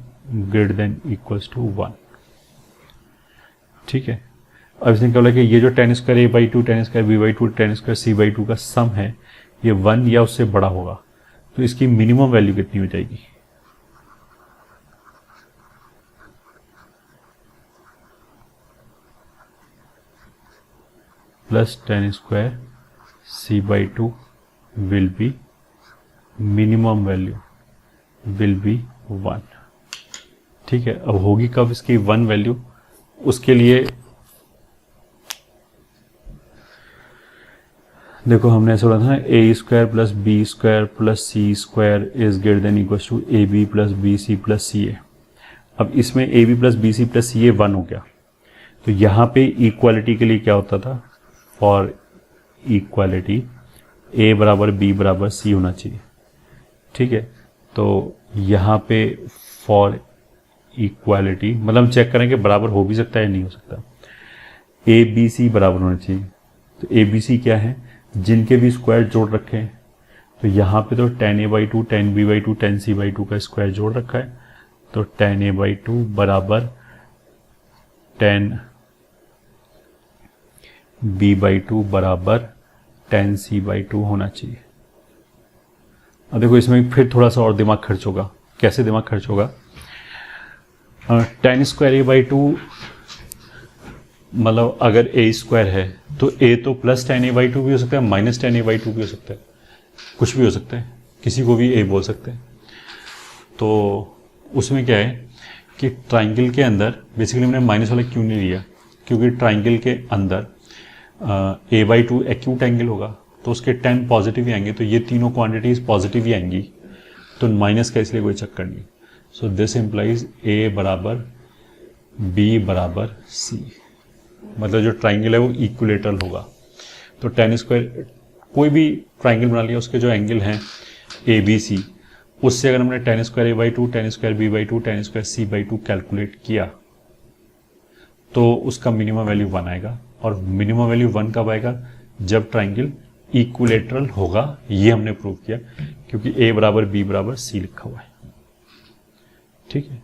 greater than equal to 1। ठीक है, अब इसने क्या बोला कि ये जो tan square a by 2 tan square b by 2 tan square c by 2 का सम है ये 1 या उससे बड़ा होगा, तो इसकी मिनिमम वैल्यू कितनी हो जाएगी, plus tan square c by 2 will B minimum value will be 1। ठीक है, अब होगी कब इसकी 1 वैल्यू, उसके लिए देखो हमने ऐसा बोला था ना, A square plus B square plus C square is greater than equal to A B plus B C plus C A. अब इसमें A B plus B C plus C A 1 हो गया, तो यहाँ पे इक्वालिटी के लिए क्या होता था, फॉर इक्वालिटी ए बराबर बी बराबर सी होना चाहिए। ठीक है, तो यहाँ पे फॉर इक्वालिटी मतलब हम चेक करें कि बराबर हो भी सकता है या नहीं हो सकता, ए बी सी बराबर होना चाहिए। तो ए बी सी क्या है, जिनके भी स्क्वायर जोड़ रखे हैं, तो यहाँ पे तो tan a by 2 tan b by 2 tan c by 2 का स्क्वायर जोड़ रखा है, तो tan a बाई 2 बराबर tan b बाई 2 बराबर tan c बाई 2 होना चाहिए। अब देखो इसमें फिर थोड़ा सा और दिमाग खर्च होगा। कैसे दिमाग खर्च होगा, tan स्क्वायर a बाई 2 मतलब अगर a स्क्वायर है तो a तो प्लस tan a बाई 2 भी हो सकता है, माइनस tan a बाई 2 भी हो सकता है, कुछ भी हो सकता है, किसी को भी a बोल सकते हैं। तो उसमें क्या है कि ट्राइंगल के अंदर बेसिकली मैंने माइनस वाला क्यों नहीं लिया, क्योंकि ट्राइंगल के अंदर a बाई 2 एक्यूट एंगल होगा, तो उसके tan पॉजिटिव ही आएंगे, तो ये तीनों क्वांटिटीज पॉजिटिव ही आएंगी, तो माइनस का इसलिए कोई चक्कर नहीं। सो दिस इम्प्लाइज a बराबर b बराबर c, मतलब जो ट्राइंगल है वो इक्विलेटरल होगा। तो tan स्क्वायर कोई भी ट्राइंगल बना लिया, उसके जो एंगल हैं ए बी सी, उससे अगर हमने tan square a by 2 tan square b by 2 tan square c by 2 calculate किया तो उसका मिनिमम वैल्यू 1 आएगा। और मिनिमम वैल्यू 1 कब आएगा, जब ट्राइंगल इक्विलेटरल होगा। ये हमने प्रूव किया क्योंकि a बराबर b बराबर c लिखा हुआ है। ठीक है।